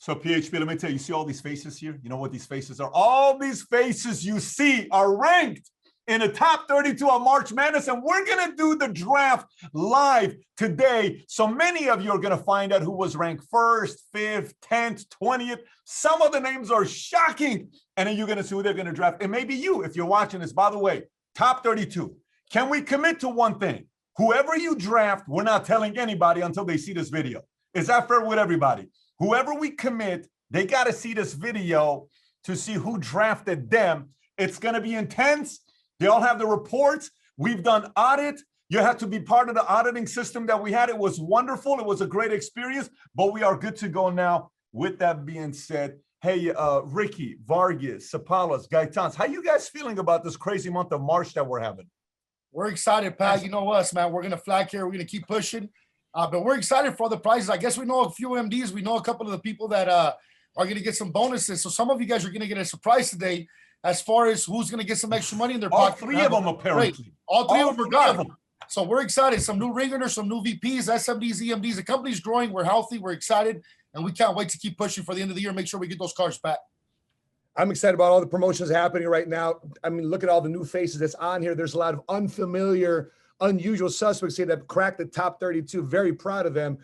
So PHP, let me tell you, you see all these faces here? You know what these faces are? All these faces you see are ranked in the top 32 on March Madness, and we're going to do the draft live today. So many of you are going to find out who was ranked 1st, 5th, 10th, 20th. Some of the names are shocking, and then you're going to see who they're going to draft. And maybe you, if you're watching this, by the way, top 32. Can we commit to one thing? Whoever you draft, we're not telling anybody until they see this video. Is that fair with everybody? Whoever we commit, they got to see this video to see who drafted them. It's going to be intense. They all have the reports. We've done audit. You have to be part of the auditing system that we had. It was wonderful. It was a great experience, but we are good to go now. With that being said, hey, Ricky, Vargas, Sapaula, Gautam, how you guys feeling about this crazy month of March that we're having? We're excited, Pat. You know us, man. We're going to flag here. We're going to keep pushing. But we're excited for the prizes. I guess we know a few MDs. We know a couple of the people that are going to get some bonuses. So some of you guys are going to get a surprise today as far as who's going to get some extra money in their pocket. All three of them, apparently. All three of them are gone. So we're excited. Some new ring earners, some new VPs, SMDs, EMDs. The company's growing. We're healthy. We're excited. And we can't wait to keep pushing for the end of the year. Make sure we get those cards back. I'm excited about all the promotions happening right now. I mean, look at all the new faces that's on here. There's a lot of unfamiliar, unusual suspects here that have cracked the top 32. Very proud of them.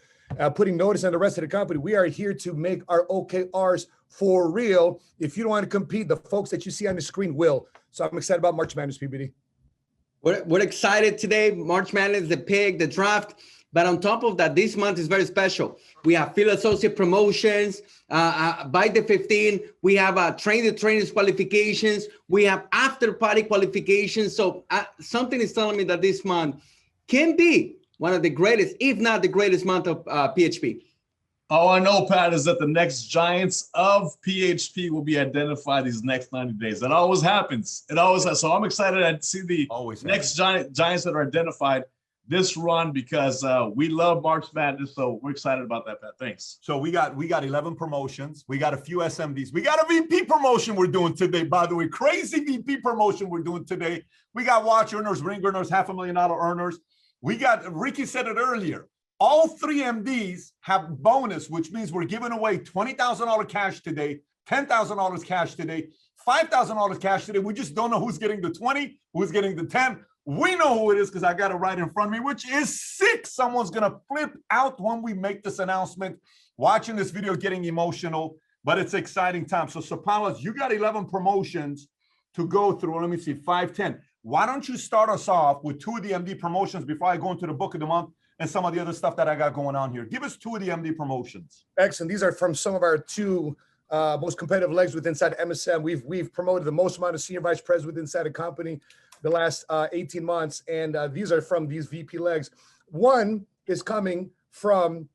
Putting notice on the rest of the company. We are here to make our OKRs for real. If you don't want to compete, the folks that you see on the screen will. So I'm excited about March Madness, PBD. We're excited today. March Madness, the pick, the draft. But on top of that, this month is very special. We have field associate promotions. By the 15th, we have trainers qualifications. We have after party qualifications. So something is telling me that this month can be one of the greatest, if not the greatest month of PHP. All I know, Pat, is that the next giants of PHP will be identified these next 90 days. That always happens. It always has. So I'm excited to see the next giants that are identified this run because we love March Madness. So we're excited about that, Pat. Thanks. So we got 11 promotions. We got a few SMDs. We got a VP promotion we're doing today, by the way. Crazy VP promotion we're doing today. We got watch earners, ring earners, $500,000 earners. We got, Ricky said it earlier, all three MDs have bonus, which means we're giving away $20,000 cash today, $10,000 cash today, $5,000 cash today. We just don't know who's getting the 20, who's getting the 10. We know who it is because I got it right in front of me, which is 6. Someone's going to flip out when we make this announcement. Watching this video, getting emotional, but it's exciting time. So Sapaula, you got 11 promotions to go through. Let me see, 5, 10. Why don't you start us off with 2 of the MD promotions before I go into the book of the month and some of the other stuff that I got going on here. Give us 2 of the MD promotions. Excellent. These are from some of our 2 most competitive legs within inside MSM. We've promoted the most amount of senior vice presidents within inside the company the last 18 months. And these are from these VP legs. One is coming from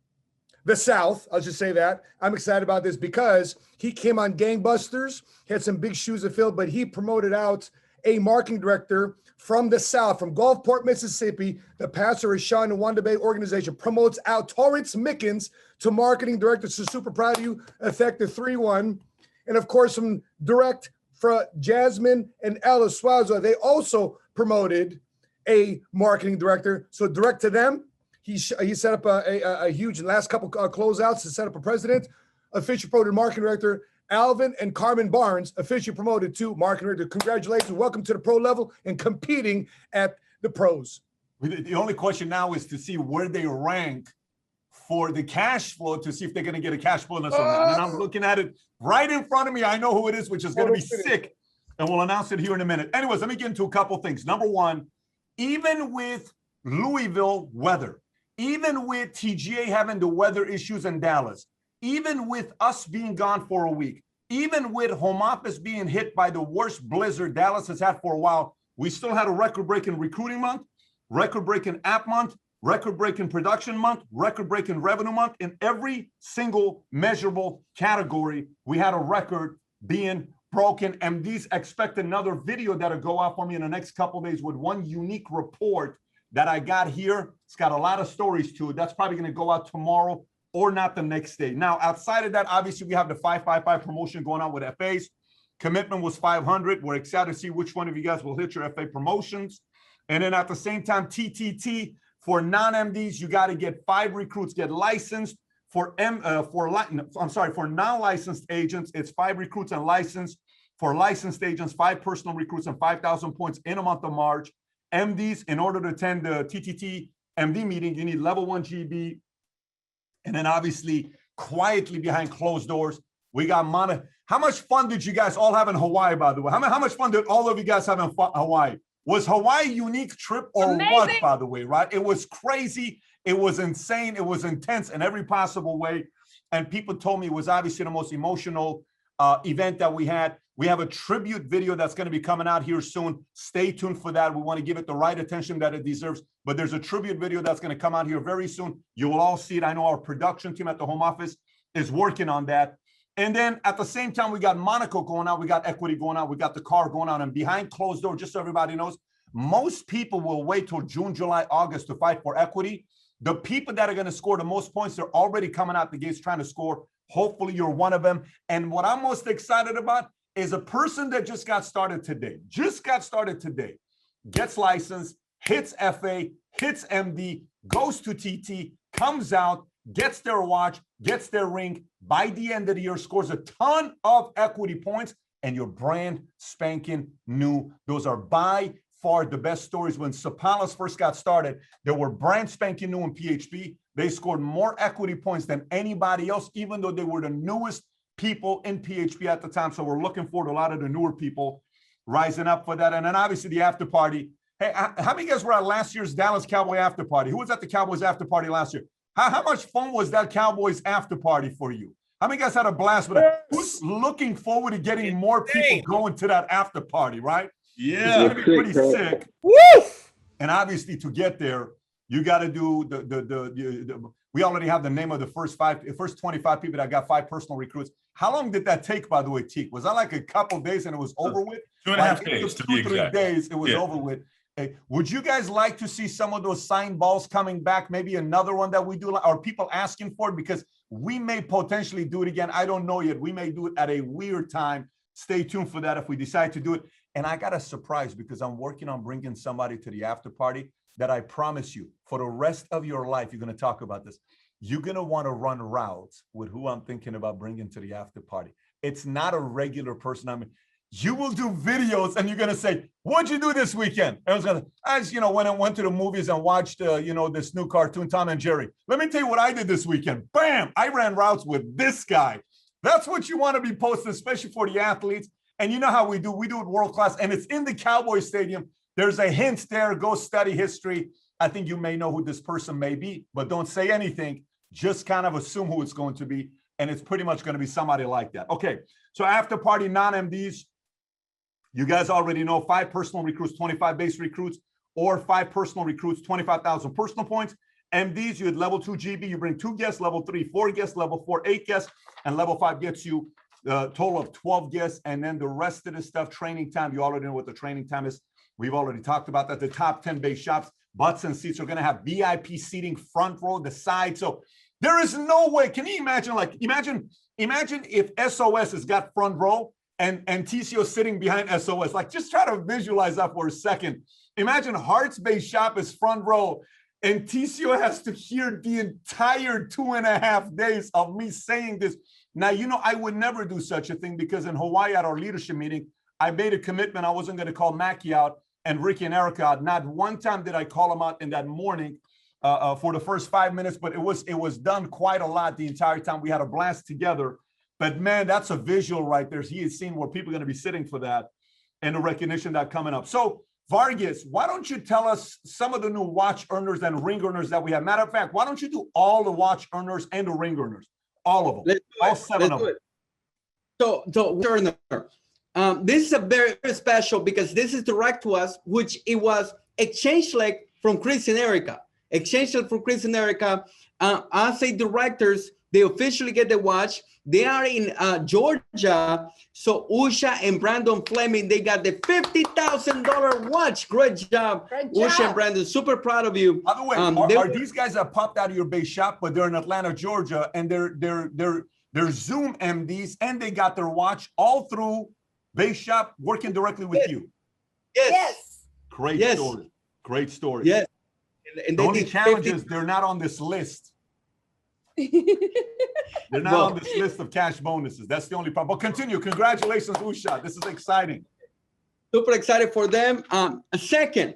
the South. I'll just say that. I'm excited about this because he came on gangbusters. He had some big shoes to fill, but he promoted out a marketing director from the South, from Gulfport, Mississippi. The pastor is Sean Nwandebe organization promotes out Torrance Mickens to marketing director. So super proud of you. Effective 3-1. And of course, from direct for Jasmine and Ellis Suazo, they also promoted a marketing director. So direct to them, he set up a huge, in the last couple closeouts to set up a president, official promoted marketing director. Alvin and Carmen Barnes officially promoted to marketing director. Congratulations. Welcome to the pro level and competing at the pros. The only question now is to see where they rank for the cash flow to see if they're going to get a cash bonus or not. And I'm looking at it right in front of me. I know who it is, which is going to be sick. And we'll announce it here in a minute. Anyways, let me get into a couple things. Number one, even with Louisville weather, even with TGA having the weather issues in Dallas, even with us being gone for a week, even with home office being hit by the worst blizzard Dallas has had for a while, we still had a record-breaking recruiting month, record-breaking app month, record-breaking production month, record-breaking revenue month. In every single measurable category, we had a record being broken. MDs expect another video that'll go out for me in the next couple of days with one unique report that I got here. It's got a lot of stories to it. That's probably going to go out tomorrow or not the next day. Now, outside of that, obviously, we have the 555 promotion going on with FAs. Commitment was 500. We're excited to see which one of you guys will hit your FA promotions. And then at the same time, TTT for non-MDs, you got to get 5 recruits, get licensed For non-licensed agents, it's 5 recruits and licensed. For licensed agents, 5 personal recruits and 5,000 points in a month of March. MDs, in order to attend the TTT MD meeting, you need level 1 GB. And then obviously, quietly behind closed doors, we got Mana. How much fun did you guys all have in Hawaii, by the way? How much fun did all of you guys have in Hawaii? Was Hawaii a unique trip or what, by the way, right? It was crazy. It was insane. It was intense in every possible way. And people told me it was obviously the most emotional event that we had. We have a tribute video that's going to be coming out here soon. Stay tuned for that. We want to give it the right attention that it deserves. But there's a tribute video that's going to come out here very soon. You will all see it. I know our production team at the home office is working on that. And then at the same time, we got Monaco going out. We got equity going out. We got the car going out. And behind closed door, just so everybody knows, most people will wait till June, July, August to fight for equity. The people that are going to score the most points, they're already coming out the gates trying to score. Hopefully you're one of them. And what I'm most excited about is a person that just got started today, gets licensed, hits FA, hits MD, goes to TT, comes out, gets their watch, gets their ring, by the end of the year, scores a ton of equity points, and you're brand spanking new. Those are by far the best stories. When Sapaula first got started, they were brand spanking new in PHP. They scored more equity points than anybody else, even though they were the newest people in PHP at the time. So we're looking forward to a lot of the newer people rising up for that. And then obviously the after party. Hey, how many guys were at last year's Dallas Cowboy after party? Who was at the Cowboys after party last year? How much fun was that Cowboys after party for you? How many guys had a blast with that? Who's looking forward to getting more people going to that after party, right? Yeah. It's gonna be pretty sick. Woo! And obviously to get there, you got to do we already have the name of the first 25 people that got 5 personal recruits. How long did that take, by the way, Teak? Was that like a couple days and it was over with? 2.5 days to be exact. 3 days, it was over with. Hey, would you guys like to see some of those signed balls coming back? Maybe another one that we do? Are people asking for it? Because we may potentially do it again. I don't know yet. We may do it at a weird time. Stay tuned for that if we decide to do it. And I got a surprise because I'm working on bringing somebody to the after party that I promise you, for the rest of your life, you're going to talk about this. You're going to want to run routes with who I'm thinking about bringing to the after party. It's not a regular person. I mean, you will do videos and you're going to say, what'd you do this weekend? And I was going to, when I went to the movies and watched, this new cartoon, Tom and Jerry. Let me tell you what I did this weekend. Bam! I ran routes with this guy. That's what you want to be posting, especially for the athletes. And you know how we do it world class. And it's in the Cowboy Stadium. There's a hint there. Go study history. I think you may know who this person may be, but don't say anything. Just kind of assume who it's going to be. And it's pretty much going to be somebody like that. Okay. So after party non-MDs, you guys already know 5 personal recruits, 25 base recruits, or 5 personal recruits, 25,000 personal points. MDs, you had level 2 GB. You bring 2 guests, level 3, 4 guests, level 4, 8 guests, and level 5 gets you a total of 12 guests. And then the rest of the stuff, training time, you already know what the training time is. We've already talked about that. The top 10 base shops, butts and seats are going to have VIP seating, front row, the side. So there is no way. Can you imagine? Imagine if SOS has got front row and TCO sitting behind SOS. Just try to visualize that for a second. Imagine Hart's base shop is front row and TCO has to hear the entire 2.5 days of me saying this. Now, I would never do such a thing because in Hawaii at our leadership meeting, I made a commitment. I wasn't going to call Mackie out and Ricky and Erika out. Not one time did I call them out in that morning for the first 5 minutes, but it was done quite a lot the entire time. We had a blast together. But man, that's a visual right there. He has seen where people are going to be sitting for that and the recognition that coming up. So Vargas, why don't you tell us some of the new watch earners and ring earners that we have? Matter of fact, why don't you do all the watch earners and the ring earners? All of them. All 7 of them. So earner. This is a very, very special because this is direct to us, which it was exchange leg from Chris and Erika. Exchange leg from Chris and Erika. As a directors, they officially get the watch. They are in Georgia. So Usha and Brandon Fleming, they got the $50,000 watch. Great job, Usha and Brandon. Super proud of you. By the way, are these guys that popped out of your base shop, but they're in Atlanta, Georgia, and they're Zoom MDs, and they got their watch all through base shop working directly with you? Yes. Great story. Great story. Yes. And the only challenge is they're not on this list. They're not on this list of cash bonuses. That's the only problem. But continue. Congratulations, Usha. This is exciting. Super excited for them. A second,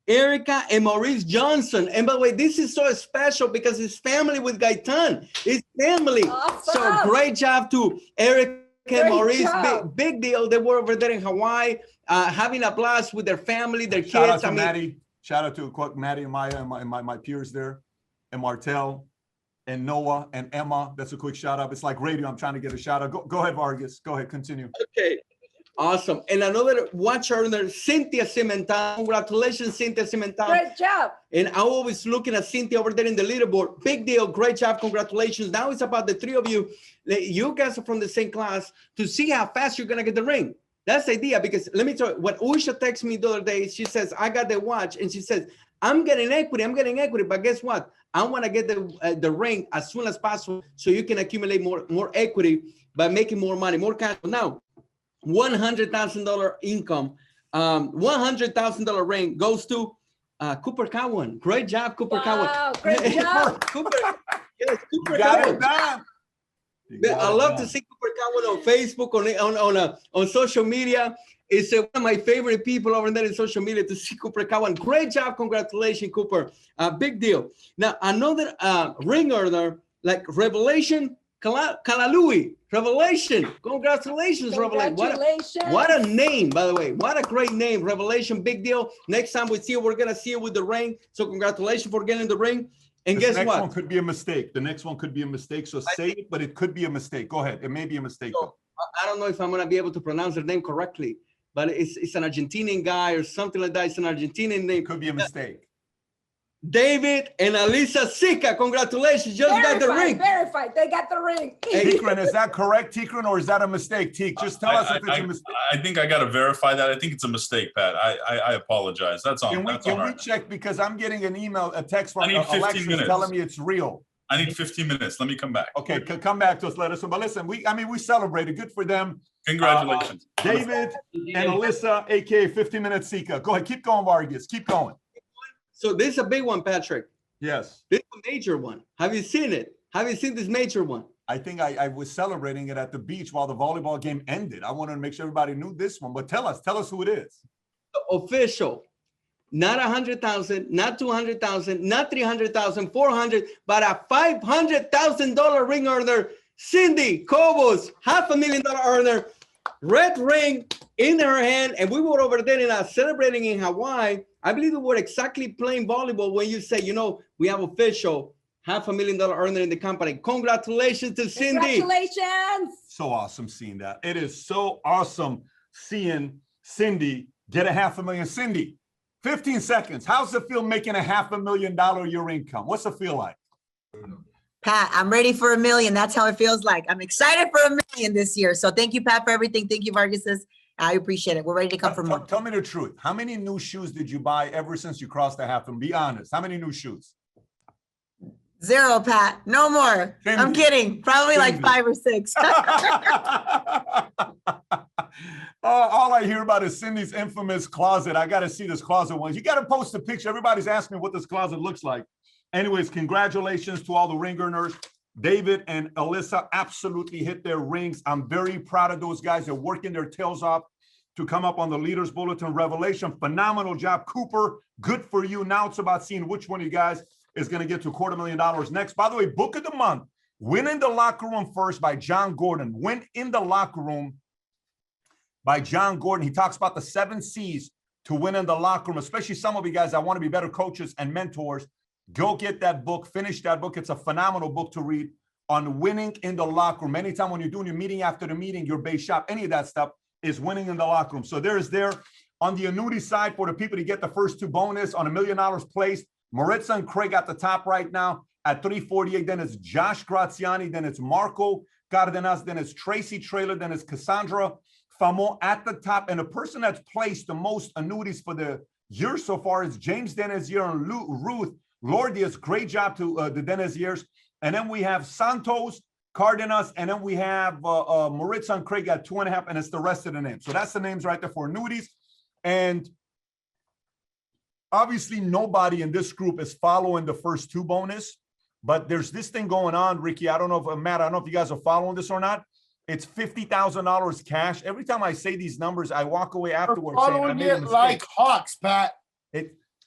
Erika and Maurice Johnson. And by the way, this is so special because it's family with Gaitan. It's family. Awesome. So great job to Erika and Maurice. Big deal. They were over there in Hawaii, having a blast with their family, their Shout kids. out to Maddie. Shout out to Maddie and Maya and my peers there, and Martel and Noah and Emma. That's a quick shout out. It's like radio. I'm trying to get a shout out. Go ahead, Vargas. Go ahead. Continue. Okay. Awesome. And another watch earner, Cynthia Simental. Congratulations, Cynthia Simental. Great job. And I'm always looking at Cynthia over there in the leaderboard. Big deal. Great job. Congratulations. Now it's about the three of you. You guys are from the same class to see how fast you're going to get the ring. That's the idea. Because let me tell you, when Usha texted me the other day, she says, I got the watch. And she says, I'm getting equity. But guess what? I want to get the ring as soon as possible so you can accumulate more equity by making more money, more cash. Now, $100,000 income, $100,000 ring goes to Cooper Cowan. Great job, Cooper Cowan. Great job. Cooper You got it done. I love to see Cooper Cowan on Facebook, on social media. It's one of my favorite people over there in social media to see Cooper Cowan. Great job. Congratulations, Cooper. Big deal. Now, another ring earner, like Revelation Kalalui. Revelation. Congratulations, Revelation. What a name, by the way. What a great name. Revelation, big deal. Next time we see you, we're going to see you with the ring. So congratulations for getting the ring. And guess what? The next one could be a mistake. The next one could be a mistake. So say it, but it could be a mistake. Go ahead. It may be a mistake. So, I don't know if I'm going to be able to pronounce their name correctly, but it's an Argentinian guy or something like that. It's an Argentinian name. Could be a mistake. David and Alisa Sika, congratulations. Just got the ring. Verified. They got the ring. Tikran, is that correct, Tikran, or is that a mistake? Tik, just tell us if it's a mistake. I think I got to verify that. I think it's a mistake, Pat. I apologize. That's on. Can we check, because I'm getting an email, a text from Alexis minutes. telling me it's real. I need 15 minutes. Let me come back. Okay, come back to us. Let us know. But listen, we celebrated. Good for them. Congratulations, David and Alyssa, aka 15-minute Sika. Go ahead, keep going, Vargas. Keep going. So this is a big one, Patrick. Yes. This is a major one. Have you seen it? Have you seen this major one? I think I was celebrating it at the beach while the volleyball game ended. I wanted to make sure everybody knew this one, but tell us who it is. Official, not 100,000, not 200,000, not 300,000, 400, but a $500,000 ring earner, Cindy Cobos, $500,000 earner, red ring in her hand, and we were over there celebrating in Hawaii. I believe we were exactly playing volleyball when you say, we have official $500,000 earner in the company. Congratulations to Cindy. Congratulations. So awesome seeing that. It is so awesome seeing Cindy get a $500,000. Cindy, 15 seconds. How's it feel making a $500,000 year income? What's it feel like? Pat, I'm ready for $1 million. That's how it feels like. I'm excited for $1 million this year. So thank you, Pat, for everything. Thank you, Vargas. I appreciate it. We're ready to come for more. Tell me the truth. How many new shoes did you buy ever since you crossed the $500,000? Be honest. How many new shoes? 0, Pat. No more. I'm kidding. Probably like 5 or 6. All I hear about is Cindy's infamous closet. I got to see this closet once. You got to post a picture. Everybody's asking me what this closet looks like. Anyways, congratulations to all the ring earners. David and Alyssa absolutely hit their rings. I'm very proud of those guys. They're working their tails off to come up on the Leaders Bulletin. Revelation, phenomenal job. Cooper, good for you. Now it's about seeing which one of you guys is going to get to $250,000 next. By the way, book of the month, Win in the Locker Room First by John Gordon. Win in the Locker Room by John Gordon. He talks about the 7 C's to win in the locker room, especially some of you guys that want to be better coaches and mentors. Go get that book, finish that book. It's a phenomenal book to read on winning in the locker room. Anytime when you're doing your meeting after the meeting, your base shop, any of that stuff is winning in the locker room. So there on the annuity side for the people to get the first 2 bonus on $1 million placed. Maritza and Craig at the top right now at 348. Then it's Josh Graziani. Then it's Marco Cardenas. Then it's Tracy Traylor. Then it's Cassandra Famo at the top. And the person that's placed the most annuities for the year so far is James Denezier and Ruth Lordius. Great job to the Deneziers. And then we have Santos, Cardenas, and then we have Maritza and Craig at 2.5, and it's the rest of the names. So that's the names right there for annuities. And obviously nobody in this group is following the first 2 bonus. But there's this thing going on, Ricky. I don't know if Matt, I don't know if you guys are following this or not. It's $50,000 cash. Every time I say these numbers, I walk away afterwards saying I Following made a it mistake. like hawks, Pat.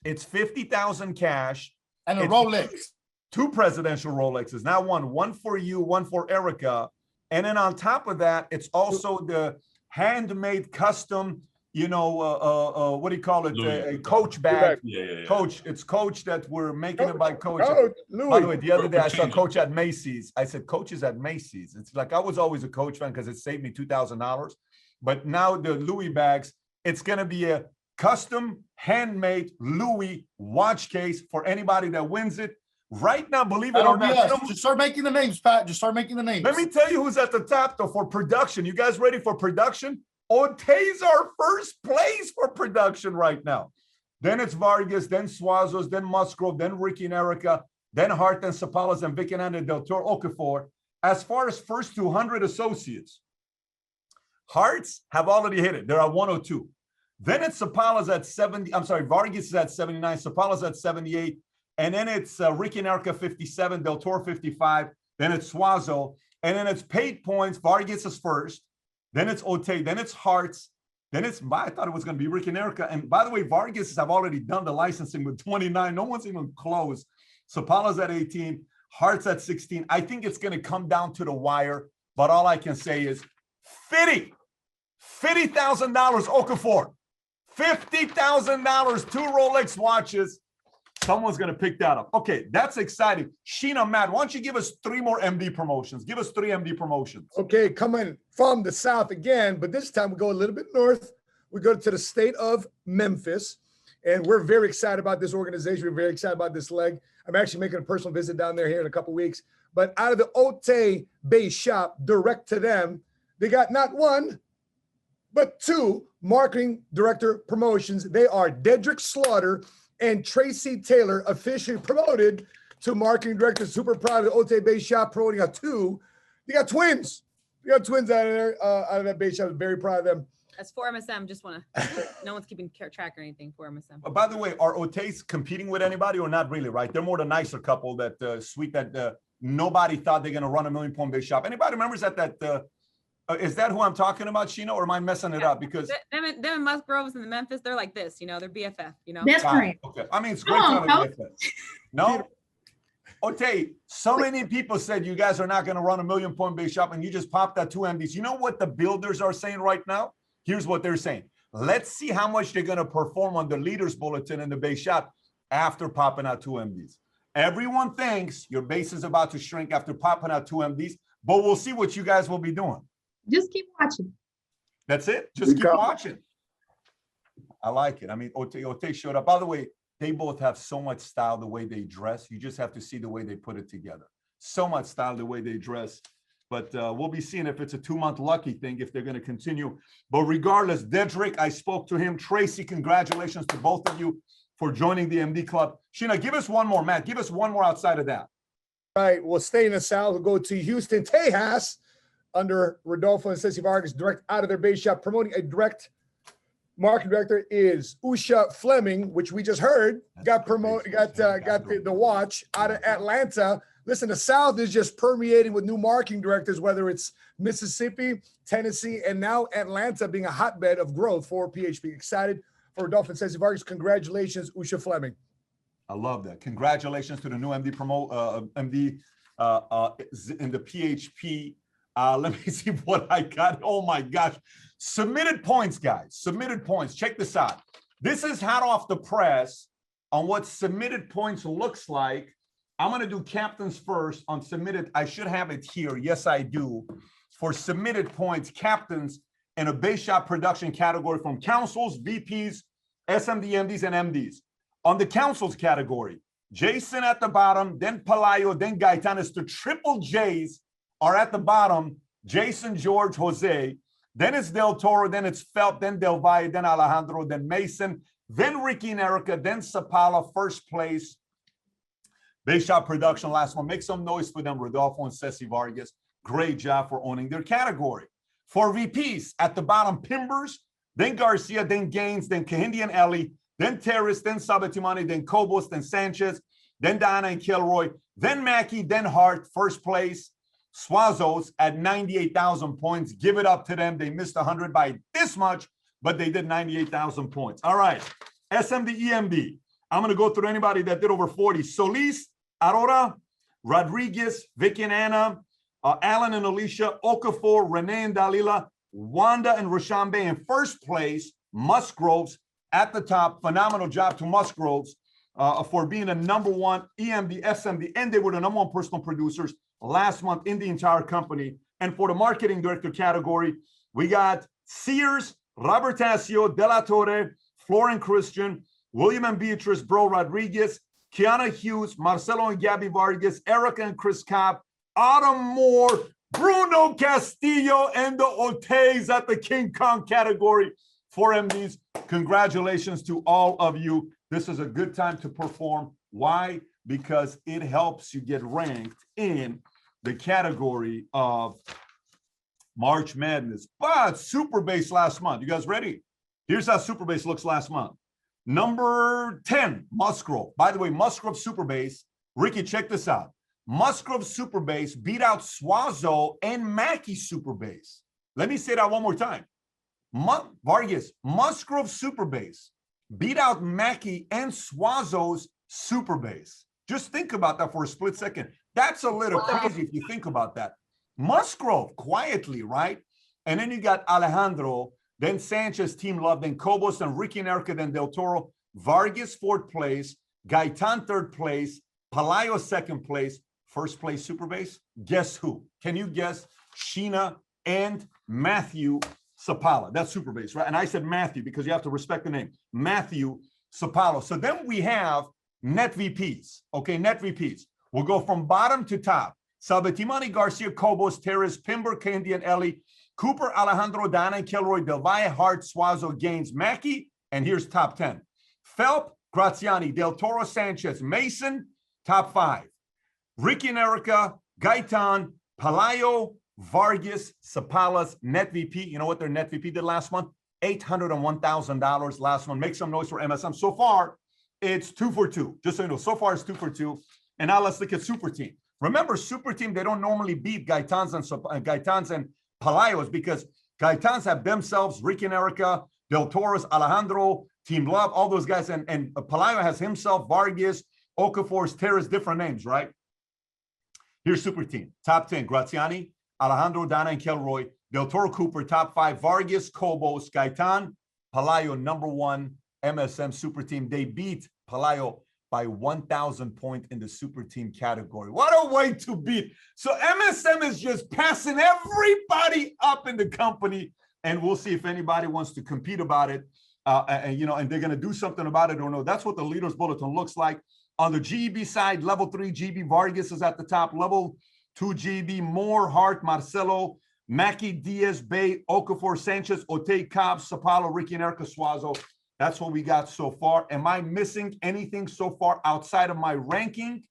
It's 50,000 cash. And a It's Rolex. 2 presidential Rolexes, not one for you, one for Erika. And then on top of that, it's also the handmade custom, you know, what do you call it? Coach bag. Yeah. Coach, it's Coach that we're making it by Coach. Louis. By the way, the other day I saw Coach at Macy's. I said, Coach is at Macy's. It's like, I was always a Coach fan because it saved me $2,000. But now the Louis bags, it's going to be a custom handmade Louis watch case for anybody that wins it. Right now, believe it or not, Just start making the names, Pat. Just start making the names. let me tell you who's at the top though for production. You guys ready for production? Otey's our first place for production right now. Then it's Vargas, then Suazo's, then Musgrove, then Ricky and Erika, then Hart, then Sapaula's, and Vicena and Del Toro Okafor. As far as first 200 associates, Hart's have already hit it. They're at 102. Then it's Sapaula's at 70. I'm sorry, Vargas is at 79. Sapaula's at 78. And then it's Ricky and Erika 57, Del Toro 55. Then it's Suazo. And then it's paid points. Vargas is first. Then it's Otey. Then it's Hart's. Then it's, I thought it was going to be Ricky and Erika. And by the way, Vargas have already done the licensing with 29. No one's even close. Sapaula's at 18. Hart's at 16. I think it's going to come down to the wire. But all I can say is $50,000 Okafor. $50,000, 2 Rolex watches. Someone's going to pick that up. Okay, that's exciting. Sheena, Matt, why don't you give us 3 more MD promotions? Give us 3 MD promotions. Okay, coming from the South again, but this time we go a little bit north. We go to the state of Memphis, and we're very excited about this organization. We're very excited about this leg. I'm actually making a personal visit down there here in a couple of weeks. But out of the Otey base shop, direct to them, they got not 1, but 2 marketing director promotions. They are Dedrick Slaughter and Tracy Taylor, officially promoted to marketing director. Super proud of the Otey base shop promoting a 2. You got twins. You got twins out of there, out of that base shop. Very proud of them. That's for MSM. Just want to, no one's keeping track or anything for MSM. By the way, are Otey's competing with anybody or not really, right? They're more the nicer couple that sweet that nobody thought they're going to run a million-point base shop. Anybody remembers that is that who I'm talking about, Sheena, or am I messing it up? Because them and Musgroves and the Memphis, they're like this, you know, they're BFF, you know. That's great. Okay. I mean, it's great to have a BFF. No? Otey, so many people said you guys are not going to run a million-point base shop, and you just popped that 2 MDs. You know what the builders are saying right now? Here's what they're saying. Let's see how much they're going to perform on the leaders bulletin in the base shop after popping out 2 MDs. Everyone thinks your base is about to shrink after popping out 2 MDs, but we'll see what you guys will be doing. Just keep watching. That's it. Just keep watching. I like it. I mean, Otey showed up. By the way, they both have so much style the way they dress. You just have to see the way they put it together. So much style the way they dress. But we'll be seeing if it's a 2-month lucky thing, if they're going to continue. But regardless, Dedrick, I spoke to him. Tracy, congratulations to both of you for joining the MD Club. Sheena, give us one more. Matt, give us one more outside of that. All right, we'll stay in the South. We'll go to Houston, Tejas, under Rodolfo and Cecy Vargas, direct out of their base shop. Promoting a direct marketing director is Usha Fleming, which we just heard got promoted, got the watch out of Atlanta. Listen, the South is just permeating with new marketing directors, whether it's Mississippi, Tennessee, and now Atlanta being a hotbed of growth for PHP. Excited for Rodolfo and Cecy Vargas. Congratulations, Usha Fleming. I love that. Congratulations to the new MD MD in the PHP. Let me see what I got. Oh my gosh. Submitted points, guys. Submitted points. Check this out. This is hot off the press on what submitted points looks like. I'm going to do captains first on submitted. I should have it here. Yes, I do. For submitted points, captains in a base shop production category from councils, VPs, SMD, MDs, and MDs. On the councils category, Jason at the bottom, then Palayo, then Gaitan. It's the triple J's are at the bottom. Jason, George, Jose. Then it's Del Toro, then it's Philp, then Del Valle, then Alejandro, then Mason, then Ricky and Erika, then Sapaula, first place. Base shop production, last one. Make some noise for them, Rodolfo and Cecy Vargas. Great job for owning their category. For VPs, at the bottom, Pimbers, then Garcia, then Gaines, then Kehinde and Ellie, then Terrace, then Sabatimani, then Cobos, then Sanchez, then Diana and Kilroy, then Mackie, then Hart, first place. Suazo's at 98,000 points. Give it up to them. They missed 100 by this much, but they did 98,000 points. All right, SMD, EMD. I'm going to go through anybody that did over 40. Solis, Arora, Rodriguez, Vicky and Anna, Alan and Alicia, Okafor, Renee and Dalila, Wanda and Rashambe in first place. Musgroves at the top. Phenomenal job to Musgroves for being a #1 EMD, SMD, and they were the #1 personal producers last month in the entire company. And for the marketing director category, we got Sears, Robert Tasio, De La Torre, Florin Christian, William and Beatrice, Bro Rodriguez, Kiana Hughes, Marcelo and Gabby Vargas, Erica and Chris Cobb, Autumn Moore, Bruno Castillo, and the Oteys at the King Kong category for MDs. Congratulations to all of you. This is a good time to perform. Why? Because it helps you get ranked in the category of March Madness. But Super Base last month, you guys ready? Here's how Super Base looks last month. Number 10, Musgrove. By the way, Musgrove Super Base, Ricky, check this out. Musgrove Super Base beat out Suazo and Mackie Super Base. Let me say that one more time. Vargas, Musgrove Super Base beat out Mackie and Suazo's Super Base. Just think about that for a split second. That's a little crazy if you think about that. Musgrove, quietly, right? And then you got Alejandro, then Sanchez, Team Love, then Cobos, and Ricky and Erika, then Del Toro. Vargas, 4th place. Gaitan, 3rd place. Palayo, 2nd place. First place Super Base. Guess who? Can you guess? Sheena and Matthew Sapaula. That's Super Base, right? And I said Matthew because you have to respect the name. Matthew Sapaula. So then we have net VPs. Okay, net VPs. We'll go from bottom to top. Sabatimani, Garcia, Cobos, Terrace, Pimber, Candy, and Ellie, Cooper, Alejandro, Dana, and Kilroy, Del Valle, Hart, Suazo, Gaines, Mackie, and here's top 10. Philp, Graziani, Del Toro, Sanchez, Mason, top 5. Ricky and Erica, Gaitan, Palayo, Vargas, Sapaula's net VP. You know what their net VP did last month? $801,000 last month. Make some noise for MSM. So far, it's 2 for 2. Just so you know, so far it's 2 for 2. And now let's look at Super Team. Remember, Super Team, they don't normally beat Gaitans and Palayos because Gaitans have themselves, Ricky and Erica, Del Toro's, Alejandro, Team Love, all those guys. And Palayo has himself, Vargas, Okafor's, Terrace, different names, right? Here's Super Team. Top 10, Graziani, Alejandro, Dana, and Kilroy, Del Toro, Cooper, top 5, Vargas, Cobos, Gaitan, Palayo, #1, MSM Super Team. They beat Palayo by 1,000 points in the Super Team category. What a way to beat. So MSM is just passing everybody up in the company, and we'll see if anybody wants to compete about it, and they're going to do something about it or no. That's what the Leaders Bulletin looks like. On the GEB side, level 3 GB, Vargas is at the top. Level 2 GB, Moore, Hart, Marcelo, Mackie, Diaz, Bay, Okafor, Sanchez, Otey, Cobb, Sapaula, Ricky, and Erika, Suazo. That's what we got so far. Am I missing anything so far outside of my ranking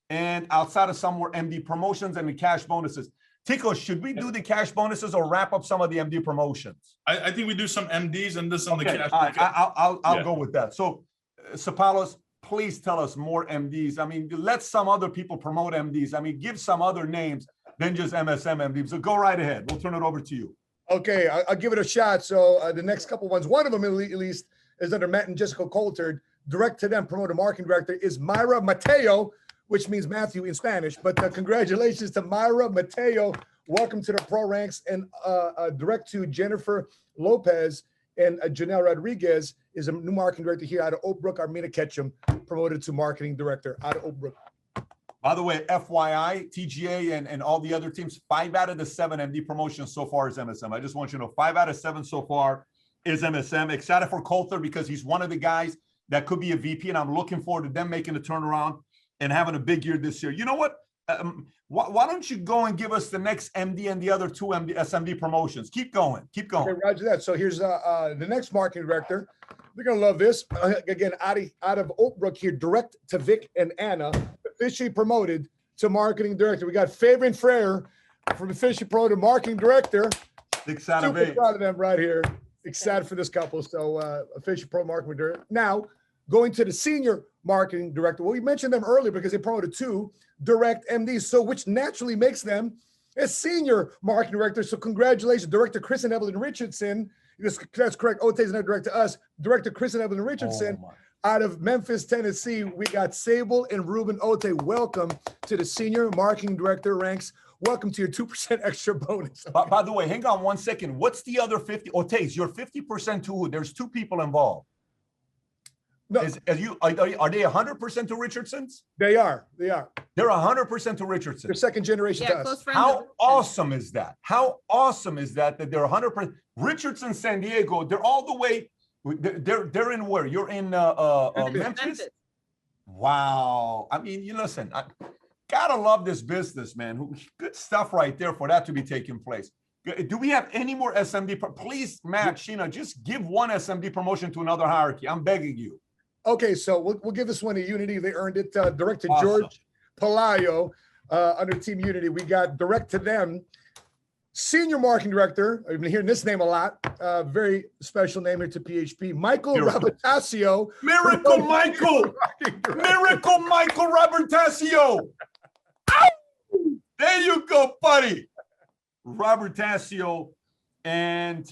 and outside of some more MD promotions and the cash bonuses? Tico, should we do the cash bonuses or wrap up some of the MD promotions? I think we do some MDs and this on the cash. All right, I'll go with that. So, Sapaulos, please tell us more MDs. I mean, let some other people promote MDs. I mean, give some other names than just MSM MDs. So go right ahead. We'll turn it over to you. Okay, I'll give it a shot. So the next couple ones, one of them at least is under Matt and Jessica Coulter. Direct to them, promoter marketing director is Myra Mateo, which means Matthew in Spanish. But congratulations to Myra Mateo. Welcome to the pro ranks. And direct to Jennifer Lopez and Janelle Rodriguez is a new marketing director here out of Oak Brook. Armina Ketchum, promoted to marketing director out of Oak Brook. By the way, FYI, TGA and all the other teams, 5 out of the 7 MD promotions so far is MSM. I just want you to know 5 out of 7 so far is MSM. Excited for Coulter because he's one of the guys that could be a VP, and I'm looking forward to them making a turnaround and having a big year this year. You know what? Why don't you go and give us the next MD and the other 2 SMD promotions? Keep going. Keep going. Okay, roger that. So here's the next marketing director. They're going to love this. Again, out of Oak Brook here, direct to Vic and Anna, officially promoted to marketing director. We got Fabian Frere from officially promoted marketing director. Super proud of them right here. Excited for this couple. So official pro marketing director. Now, going to the senior marketing director. Well, we mentioned them earlier because they promoted 2 direct MDs, so which naturally makes them a senior marketing director. So congratulations, Director Kristine Evelyn Richardson. That's correct. Otey's not direct to us. Director Kristine Evelyn Richardson out of Memphis, Tennessee. We got Sable and Ruben Otey. Welcome to the senior marketing director ranks. Welcome to your 2% extra bonus. By the way, hang on 1 second. What's the other 50? Otey's, your 50% to who? There's 2 people involved. No. Are they 100% to Richardson's? They are. They're 100% to Richardson. They're second generation to us. Close friends. How awesome is that? How awesome is that they're 100%? Richardson, San Diego, they're all the way. They're in where? You're in Memphis? Wow. I mean, listen, I gotta love this business, man. Good stuff right there for that to be taking place. Do we have any more SMD? Please, Matt, Sheena, just give one SMD promotion to another hierarchy. I'm begging you. Okay, so we'll give this one to Unity. They earned it. Direct to George Palayo under Team Unity. We got direct to them. Senior marketing director. I've been hearing this name a lot. Very special name here to PHP. Michael Robertasio. Miracle Michael. Miracle Michael Robertasio. There you go, buddy. Robertasio. And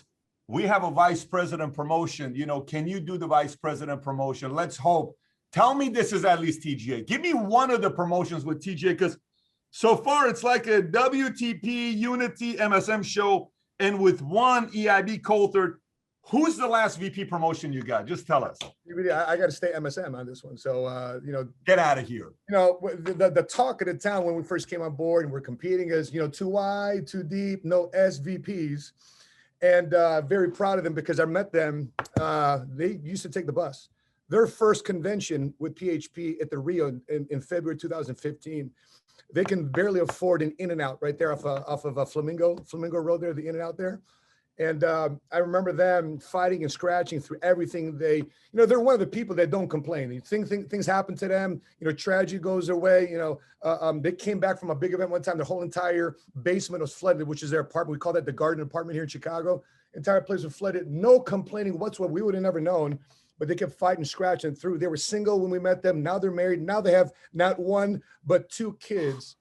we have a vice president promotion. Can you do the vice president promotion? Let's hope. Tell me this is at least TGA. Give me one of the promotions with TGA, because so far it's like a WTP, Unity, MSM show, and with one EIB Coulthard. Who's the last VP promotion you got? Just tell us. I got to stay MSM on this one. So, get out of here. The talk of the town when we first came on board and we're competing is, too wide, too deep, no SVPs. And very proud of them because I met them. They used to take the bus. Their first convention with PHP at the Rio in February 2015. They can barely afford an In-N-Out right there off of a Flamingo Road there, the In-N-Out there. And I remember them fighting and scratching through everything. They're one of the people that don't complain. Things happen to them. Tragedy goes their way. They came back from a big event one time. The whole entire basement was flooded, which is their apartment. We call that the Garden Apartment here in Chicago. Entire place was flooded. No complaining whatsoever. We would have never known, but they kept fighting, scratching through. They were single when we met them. Now they're married. Now they have not 1, but 2 kids.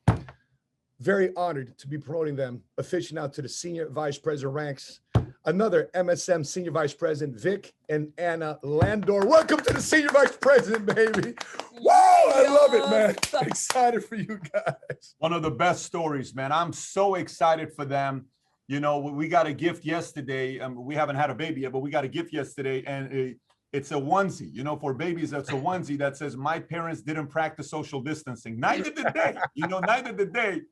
Very honored to be promoting them officially now to the senior vice president ranks. Another MSM senior vice president, Vic and Anna Landor. Welcome to the senior vice president, baby. Wow, I love it, man. Excited for you guys. One of the best stories, man. I'm so excited for them. We got a gift yesterday. We haven't had a baby yet, but we got a gift yesterday, and it's a onesie. For babies, that's a onesie that says, "My parents didn't practice social distancing." Neither did they. Neither did they.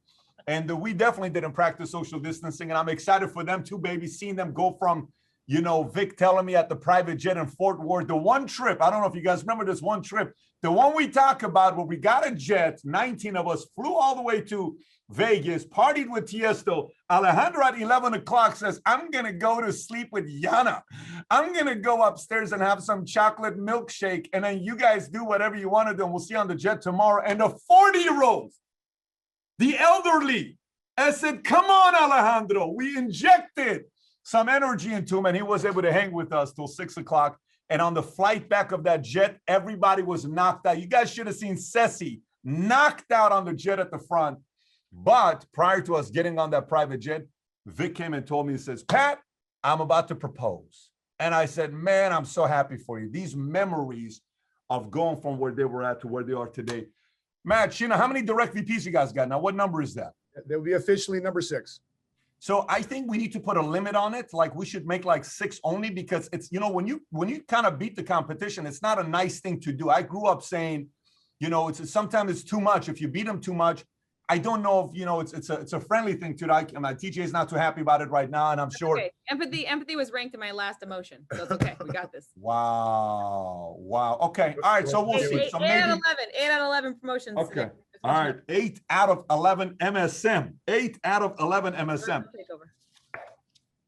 And we definitely didn't practice social distancing. And I'm excited for them too, baby, seeing them go from, Vic telling me at the private jet in Fort Worth, the one trip, I don't know if you guys remember this one trip, the one we talk about where we got a jet, 19 of us, flew all the way to Vegas, partied with Tiesto. Alejandro at 11 o'clock says, "I'm going to go to sleep with Yana. I'm going to go upstairs and have some chocolate milkshake. And then you guys do whatever you want to do. And we'll see you on the jet tomorrow." And the 40-year-olds, the elderly, I said, "Come on, Alejandro." We injected some energy into him, and he was able to hang with us till 6 o'clock. And on the flight back of that jet, everybody was knocked out. You guys should have seen Cecy knocked out on the jet at the front. But prior to us getting on that private jet, Vic came and told me, he says, "Pat, I'm about to propose." And I said, "Man, I'm so happy for you." These memories of going from where they were at to where they are today. Matt, Sheena, how many direct VPs you guys got now? What number is that? They'll be officially number 6. So I think we need to put a limit on it. Like we should make like 6 only, because it's, when you kind of beat the competition, it's not a nice thing to do. I grew up saying, sometimes it's too much. If you beat them too much, I don't know if, it's a friendly thing to like, my TJ is not too happy about it right now. And I'm sure. Okay. Empathy was ranked in my last emotion. So it's okay. We got this. Wow. Okay. All right. So we'll see. So 8 out of 11. 8 out of 11 promotions. Okay. All right. 8 out of 11 MSM. 8 out of 11 MSM.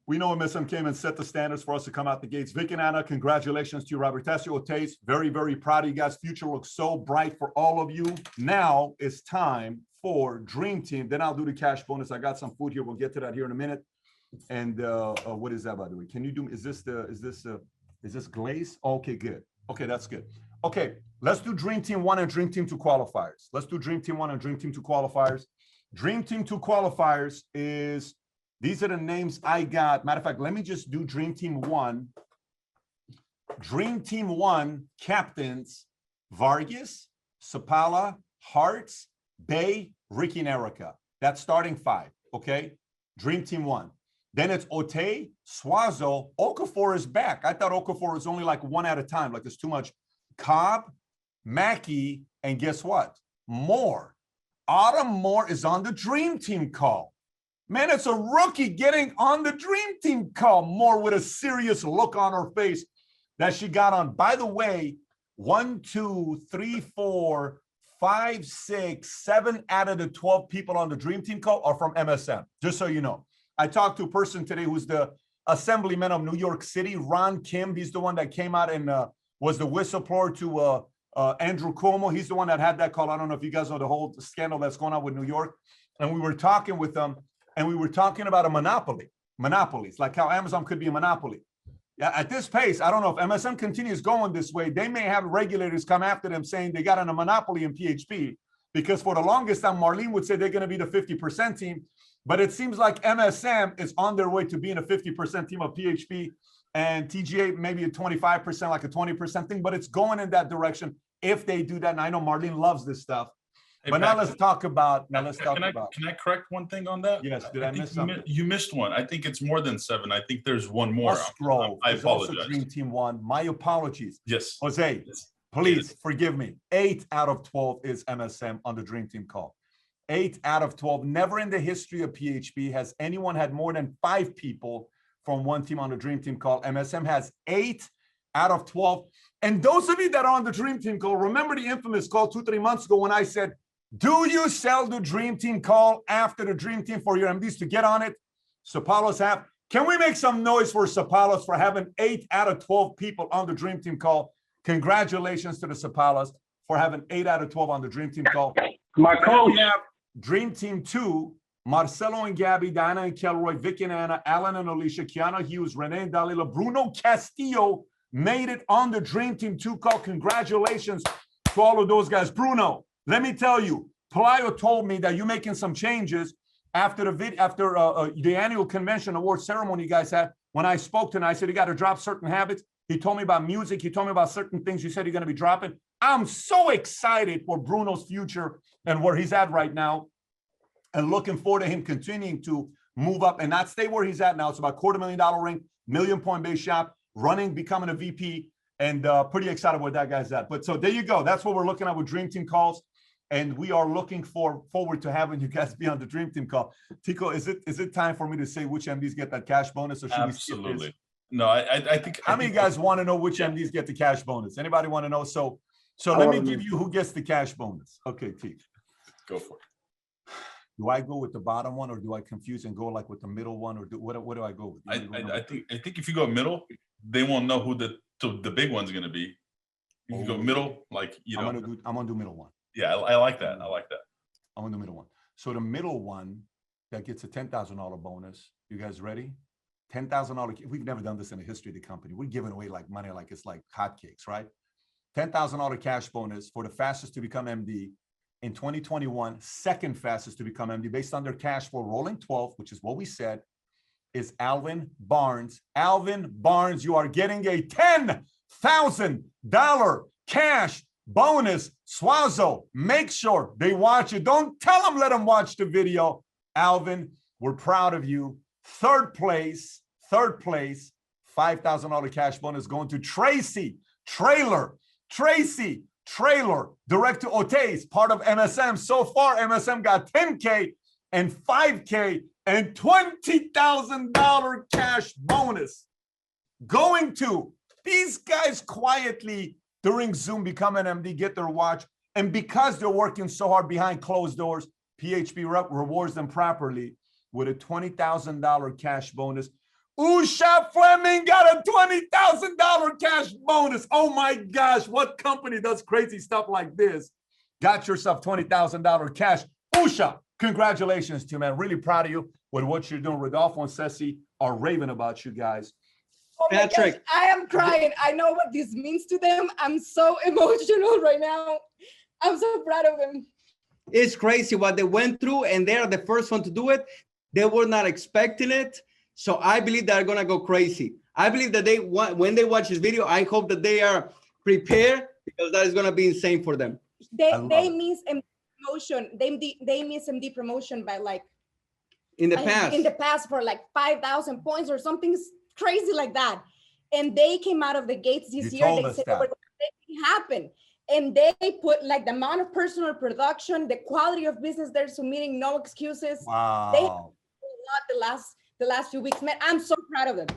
We know MSM came and set the standards for us to come out the gates. Vic and Anna, congratulations to you, Robertasio, Otey. Very, very proud of you guys. Future looks so bright for all of you. Now it's time for Dream Team. Then I'll do the cash bonus. I got some food here. We'll get to that here in a minute. And what is that, by the way? Can you do? Is this glaze? Okay, good. Okay, that's good. Okay, let's do Dream Team 1 and Dream Team 2 qualifiers. Let's do Dream Team 1 and Dream Team 2 qualifiers. Dream Team 2 qualifiers is, these are the names I got. Matter of fact, let me just do Dream Team 1. Dream Team 1 captains, Vargas, Sapaula, Hart, Bay, Ricky, and Erika. That's starting 5, okay? Dream Team 1. Then it's Otey, Suazo. Okafor is back. I thought Okafor was only like 1 at a time, like there's too much. Cobb, Mackey, and guess what? Moore. Autumn Moore is on the Dream Team call. Man, it's a rookie getting on the Dream Team call. Moore with a serious look on her face that she got on. By the way, 1, 2, 3, 4, 5, 6, 7 out of the 12 people on the Dream Team call are from MSM, just so you know. I talked to a person today who's the assemblyman of New York City, Ron Kim. He's the one that came out and was the whistleblower to Andrew Cuomo. He's the one that had that call. I don't know if you guys know the whole scandal that's going on with New York. And we were talking with them, and we were talking about a monopoly. Monopolies, like how Amazon could be a monopoly. Yeah, at this pace, I don't know if MSM continues going this way, they may have regulators come after them saying they got a monopoly in PHP, because for the longest time, Marlene would say they're going to be the 50% team. But it seems like MSM is on their way to being a 50% team of PHP, and TGA maybe a 25%, like a 20% thing, but it's going in that direction if they do that. And I know Marlene loves this stuff. Hey, but Pat, now let's talk about, Can I correct one thing on that? Yes, did I think miss something? You missed one. I think it's more than 7. I think there's one more. Scroll. I There's also apologize. Dream Team 1. My apologies. Yes. Jose, Yes. please Yes. forgive me. 8 out of 12 is MSM on the Dream Team call. 8 out of 12. Never in the history of PHP has anyone had more than 5 people from one team on the Dream Team call. MSM has 8 out of 12. And those of you that are on the Dream Team call, remember the infamous call 2-3 months ago when I said, do you sell the Dream Team call after the Dream Team for your MDs to get on it? Sapaula's have. Can we make some noise for Sapaula's for having 8 out of 12 people on the Dream Team call? Congratulations to the Sapaula's for having 8 out of 12 on the Dream Team call. My coach. We have Dream Team 2, Marcelo and Gabby, Diana and Kelroy, Vic and Anna, Alan and Alicia, Kiana Hughes, Renee and Dalila, Bruno Castillo made it on the Dream Team 2 call. Congratulations to all of those guys. Bruno, let me tell you, Pelayo told me that you're making some changes after the annual convention award ceremony you guys had. When I spoke to him, I said, you got to drop certain habits. He told me about music. He told me about certain things you said you're going to be dropping. I'm so excited for Bruno's future and where he's at right now, and looking forward to him continuing to move up and not stay where he's at now. It's about $250,000 ring, million-point base shop, running, becoming a VP, and pretty excited where that guy's at. But so there you go. That's what we're looking at with Dream Team calls, and we are looking forward to having you guys be on the Dream Team call. Tico, is it time for me to say which MDs get that cash bonus, or should Absolutely. we skip this? No, I think. How many guys want to know which MDs get the cash bonus? Anybody want to know? So let me give you who gets the cash bonus. Okay, T. Go for it. Do I go with the bottom one, or do I confuse and go like with the middle one, or what do I go with? I think if you go middle, they won't know who the big one's gonna be. You can go middle, like you know. I'm gonna do middle one. Yeah, I like that. I like that. I'm gonna do middle one. So the middle one that gets a $10,000 bonus. You guys ready? $10,000. We've never done this in the history of the company. We're giving away like money like it's like hotcakes, right? $10,000 cash bonus for the fastest to become MD in 2021, second fastest to become MD based on their cash flow rolling 12, which is what we said, is Alvin Barnes. Alvin Barnes, you are getting a $10,000 cash bonus. Suazo, make sure they watch it. Don't tell them, let them watch the video. Alvin, we're proud of you. Third place, $5,000 cash bonus going to Tracy Trailer, direct to Otey's, part of MSM. So far, MSM got $10K and $5K and $20,000 cash bonus going to these guys quietly during Zoom become an MD, get their watch. And because they're working so hard behind closed doors, PHP rewards them properly with a $20,000 cash bonus. Usha Fleming got a $20,000 cash bonus. Oh my gosh, what company does crazy stuff like this? Got yourself $20,000 cash. Usha, congratulations to you, man. Really proud of you with what you're doing. Rodolfo and Cecy are raving about you guys. Oh my Patrick. gosh, I am crying. I know what this means to them. I'm so emotional right now. I'm so proud of them. It's crazy what they went through, and they're the first one to do it. They were not expecting it. So I believe they're going to go crazy. I believe that when they watch this video, I hope that they are prepared, because that is going to be insane for them. They miss MD promotion. They miss MD promotion by like In the past for like 5,000 points or something crazy like that. And they came out of the gates this year. They said they were going to make it happen. And they put like the amount of personal production, the quality of business they're submitting, no excuses. Wow. They have a lot the last few weeks. Man, I'm so proud of them.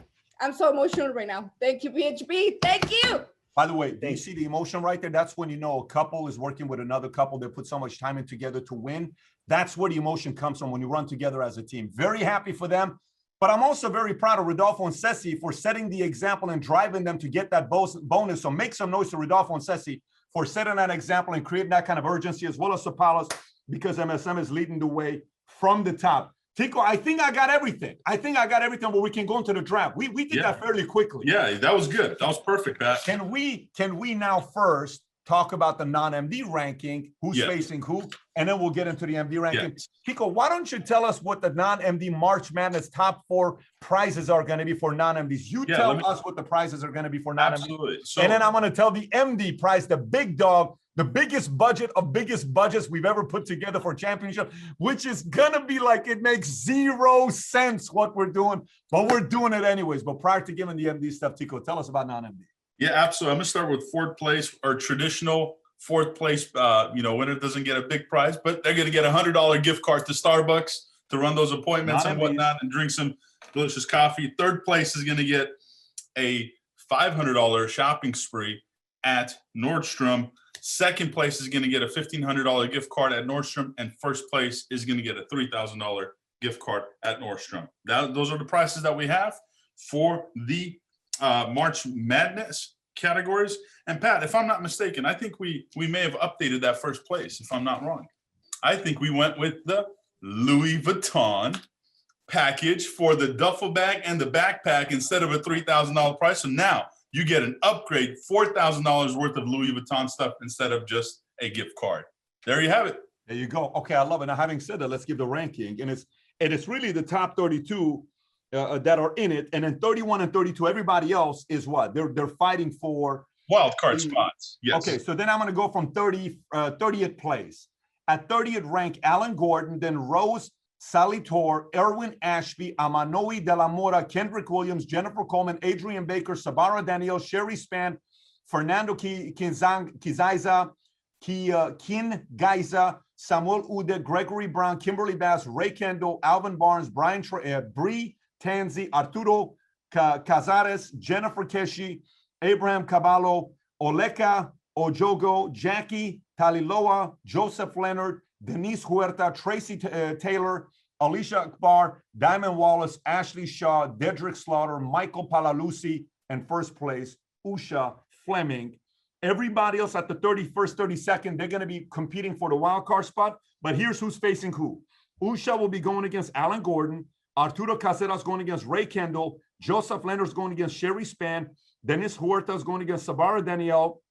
I'm so emotional right now. Thank you, PHP. Thank you. By the way, do you see the emotion right there? That's when you know a couple is working with another couple. They put so much time in together to win. That's where the emotion comes from, when you run together as a team. Very happy for them. But I'm also very proud of Rodolfo and Cecy for setting the example and driving them to get that bonus. So make some noise to Rodolfo and Cecy for setting that example and creating that kind of urgency, as well as Sapaula's, because MSM is leading the way from the top. Tico, I think I got everything. But we can go into the draft. We did that fairly quickly. Yeah, that was good. That was perfect, Pat. Can we now first talk about the non-MD ranking, who's facing who, and then we'll get into the MD ranking. Tico, why don't you tell us what the non-MD March Madness top 4 prizes are going to be for non-MDs? You tell us what the prizes are going to be for non-MDs. Absolutely. So, and then I'm going to tell the MD prize, the big dog, the biggest budget of biggest budgets we've ever put together for championship, which is going to be like, it makes 0 sense what we're doing, but we're doing it anyways. But prior to giving the MD stuff, Tico, tell us about non-MD. Yeah, absolutely. I'm going to start with 4th place, or traditional 4th place, winner doesn't get a big prize, but they're going to get a $100 gift card to Starbucks to run those appointments and whatnot and drink some delicious coffee. 3rd place is going to get a $500 shopping spree at Nordstrom. 2nd place is going to get a $1,500 gift card at Nordstrom, and 1st place is going to get a $3,000 gift card at Nordstrom. Those are the prices that we have for the March Madness categories. And Pat, if I'm not mistaken, I think we may have updated that 1st place, if I'm not wrong. I think we went with the Louis Vuitton package for the duffel bag and the backpack instead of a $3,000 price. So now you get an upgrade, $4,000 worth of Louis Vuitton stuff instead of just a gift card. There you have it. There you go. Okay, I love it. Now, having said that, let's give the ranking. And it's really the top 32 that are in it, and then 31 and 32, everybody else is what? They're fighting for wild card spots. Yes. Okay, so then I'm going to go from 30th place. At 30th rank, Alan Gordon, then Rose Salitor, Erwin Ashby, Amanoi De La Mora, Kendrick Williams, Jennifer Coleman, Adrian Baker, Sabara Daniel, Sherry Span, Fernando Kizaiza, Kin Gaiza, Samuel Ude, Gregory Brown, Kimberly Bass, Ray Kendall, Alvin Barnes, Brian Bree Tanzi, Arturo Cazares, Jennifer Keshi, Abraham Caballo, Oleka Ojogo, Jackie Taliloa, Joseph Leonard, Denise Huerta, Tracy Taylor, Alicia Akbar, Diamond Wallace, Ashley Shaw, Dedrick Slaughter, Michael Palalusi, and 1st place, Usha Fleming. Everybody else at the 31st, 32nd, they're going to be competing for the wild card spot. But here's who's facing who. Usha will be going against Alan Gordon. Arturo Caceres going against Ray Kendall. Joseph Leonard's going against Sherry Span. Dennis Huerta is going against Sabara Danielle.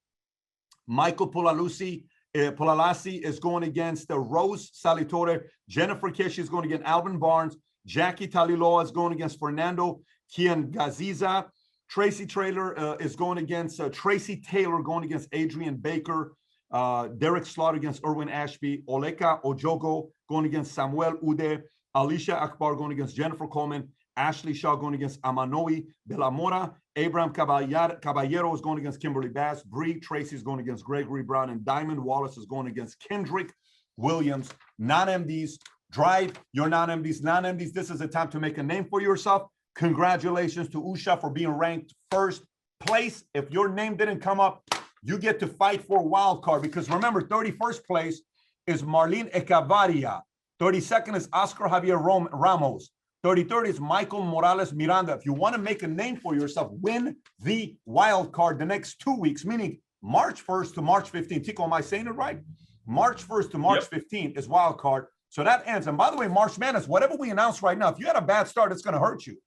Michael Polalasi is going against Rose Salitore. Jennifer Keshi is going against Alvin Barnes. Jackie Taliloa is going against Fernando Kian Gaziza. Tracy Taylor is going against Tracy Taylor going against Adrian Baker. Derek Slaughter against Erwin Ashby. Oleka Ojogo going against Samuel Ude. Alicia Akbar going against Jennifer Coleman. Ashley Shaw going against Amanoi De La Mora. Abraham Caballero is going against Kimberly Bass. Bree Tracy is going against Gregory Brown. And Diamond Wallace is going against Kendrick Williams. Non-MDs, drive your non-MDs. Non-MDs, this is a time to make a name for yourself. Congratulations to Usha for being ranked 1st place. If your name didn't come up, you get to fight for a wild card, because remember, 31st place is Marlene Echevarria. 32nd is Oscar Javier Ramos. 33rd is Michael Morales Miranda. If you want to make a name for yourself, win the wild card the next 2 weeks, meaning March 1st to March 15th. Tico, am I saying it right? March 1st to March 15th is wild card. So that ends. And by the way, March Madness, whatever we announce right now, if you had a bad start, it's going to hurt you.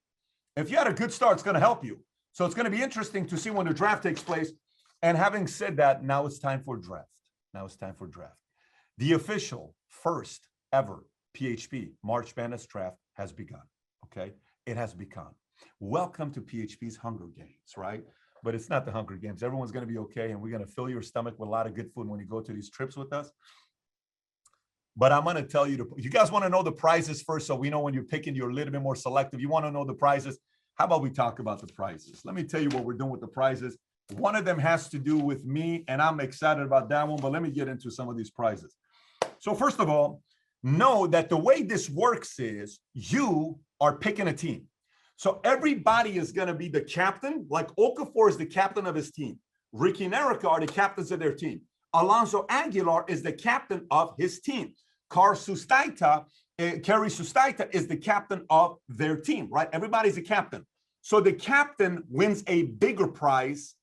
If you had a good start, it's going to help you. So it's going to be interesting to see when the draft takes place. And having said that, now it's time for draft. Now it's time for draft. The official first ever PHP March Madness draft has begun. Okay, it has begun. Welcome to PHP's Hunger Games, right? But it's not the Hunger Games. Everyone's going to be okay, and we're going to fill your stomach with a lot of good food when you go to these trips with us. But I'm going to tell you, you guys want to know the prizes first, so we know when you're picking, you're a little bit more selective. You want to know the prizes? How about we talk about the prizes? Let me tell you what we're doing with the prizes. One of them has to do with me, and I'm excited about that one, but let me get into some of these prizes. So first of all, know that the way this works is you are picking a team. So everybody is going to be the captain, like Okafor is the captain of his team. Ricky and Erika are the captains of their team. Alonso Aguilar is the captain of his team. Carrie Sustaita is the captain of their team, right? Everybody's a captain. So the captain wins a bigger prize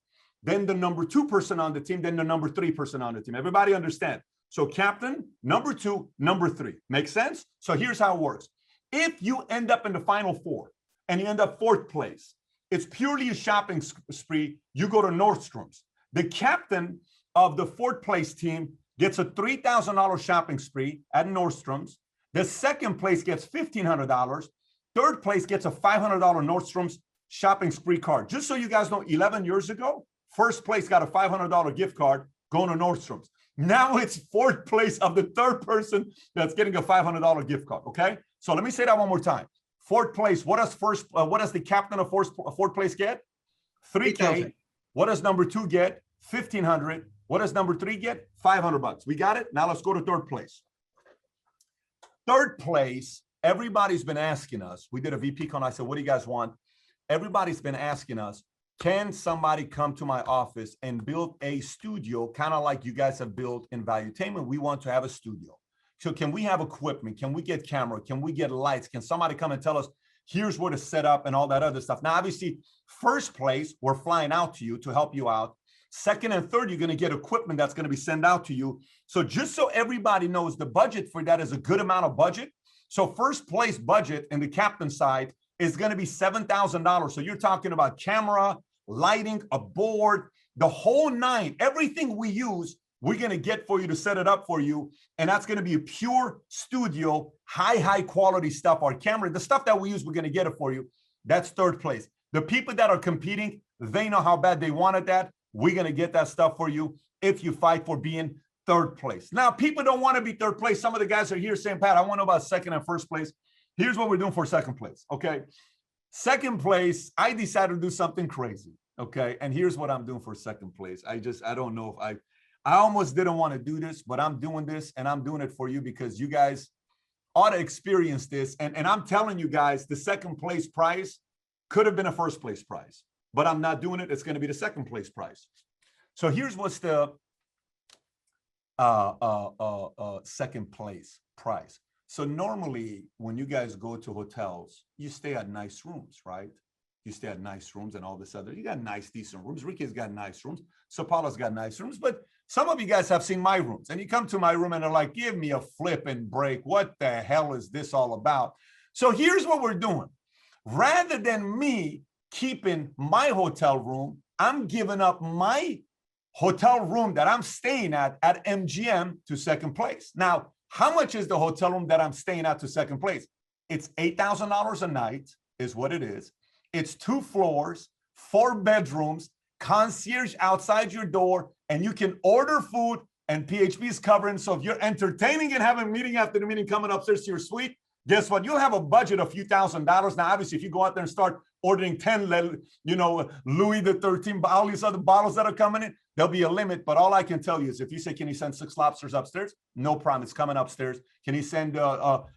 than the number 2 person on the team, than the number 3 person on the team. Everybody understand? So captain, number 2, number 3. Make sense? So here's how it works. If you end up in the final 4 and you end up 4th place, it's purely a shopping spree. You go to Nordstrom's. The captain of the 4th place team gets a $3,000 shopping spree at Nordstrom's. The 2nd place gets $1,500. 3rd place gets a $500 Nordstrom's shopping spree card. Just so you guys know, 11 years ago, 1st place got a $500 gift card going to Nordstrom's. Now it's 4th place of the 3rd person that's getting a $500 gift card. Okay, so let me say that one more time. 4th place. What does the captain of 4th place get? $3,000. What does number 2 get? $1,500. What does number 3 get? $500. We got it. Now let's go to 3rd place. 3rd place. Everybody's been asking us. We did a VP con. I said, "What do you guys want?" Everybody's been asking us, can somebody come to my office and build a studio, kind of like you guys have built in Valuetainment? We want to have a studio. So can we have equipment? Can we get camera? Can we get lights? Can somebody come and tell us, here's where to set up and all that other stuff? Now, obviously, 1st place, we're flying out to you to help you out. 2nd and 3rd, you're going to get equipment that's going to be sent out to you. So just so everybody knows, the budget for that is a good amount of budget. So 1st place budget in the captain side is going to be $7,000. So you're talking about camera, lighting, a board, the whole 9, everything we use, we're going to get for you to set it up for you. And that's going to be a pure studio, high quality stuff. Our camera, the stuff that we use, we're going to get it for you. That's 3rd place. The people that are competing, they know how bad they wanted that. We're going to get that stuff for you if you fight for being 3rd place. Now, people don't want to be 3rd place. Some of the guys are here saying, "Pat, I want to know about 2nd and 1st place." Here's what we're doing for 2nd place. Okay. 2nd place, I decided to do something crazy. Okay. And here's what I'm doing for 2nd place. I don't know if I almost didn't want to do this, but I'm doing this, and I'm doing it for you because you guys ought to experience this. And I'm telling you guys, the 2nd place prize could have been a 1st place prize, but I'm not doing it. It's going to be the 2nd place prize. So here's what's the 2nd place prize. So normally when you guys go to hotels, you stay at nice rooms, right? You stay at nice rooms and all this other, you got nice, decent rooms. Ricky's got nice rooms. Sapaula's got nice rooms, but some of you guys have seen my rooms, and you come to my room and are like, "Give me a flip and break. What the hell is this all about?" So here's what we're doing. Rather than me keeping my hotel room, I'm giving up my hotel room that I'm staying at MGM to 2nd place. Now, how much is the hotel room that I'm staying at to 2nd place? It's $8,000 a night is what it is. It's 2 floors, 4 bedrooms, concierge outside your door, and you can order food, and PHP is covering. So if you're entertaining and having a meeting after the meeting, coming upstairs to your suite, guess what? You'll have a budget of a few $1,000s. Now, obviously, if you go out there and start ordering 10, Louis the 13, all these other bottles that are coming in, there'll be a limit. But all I can tell you is if you say, "Can you send 6 lobsters upstairs?" No problem. It's coming upstairs. Can you send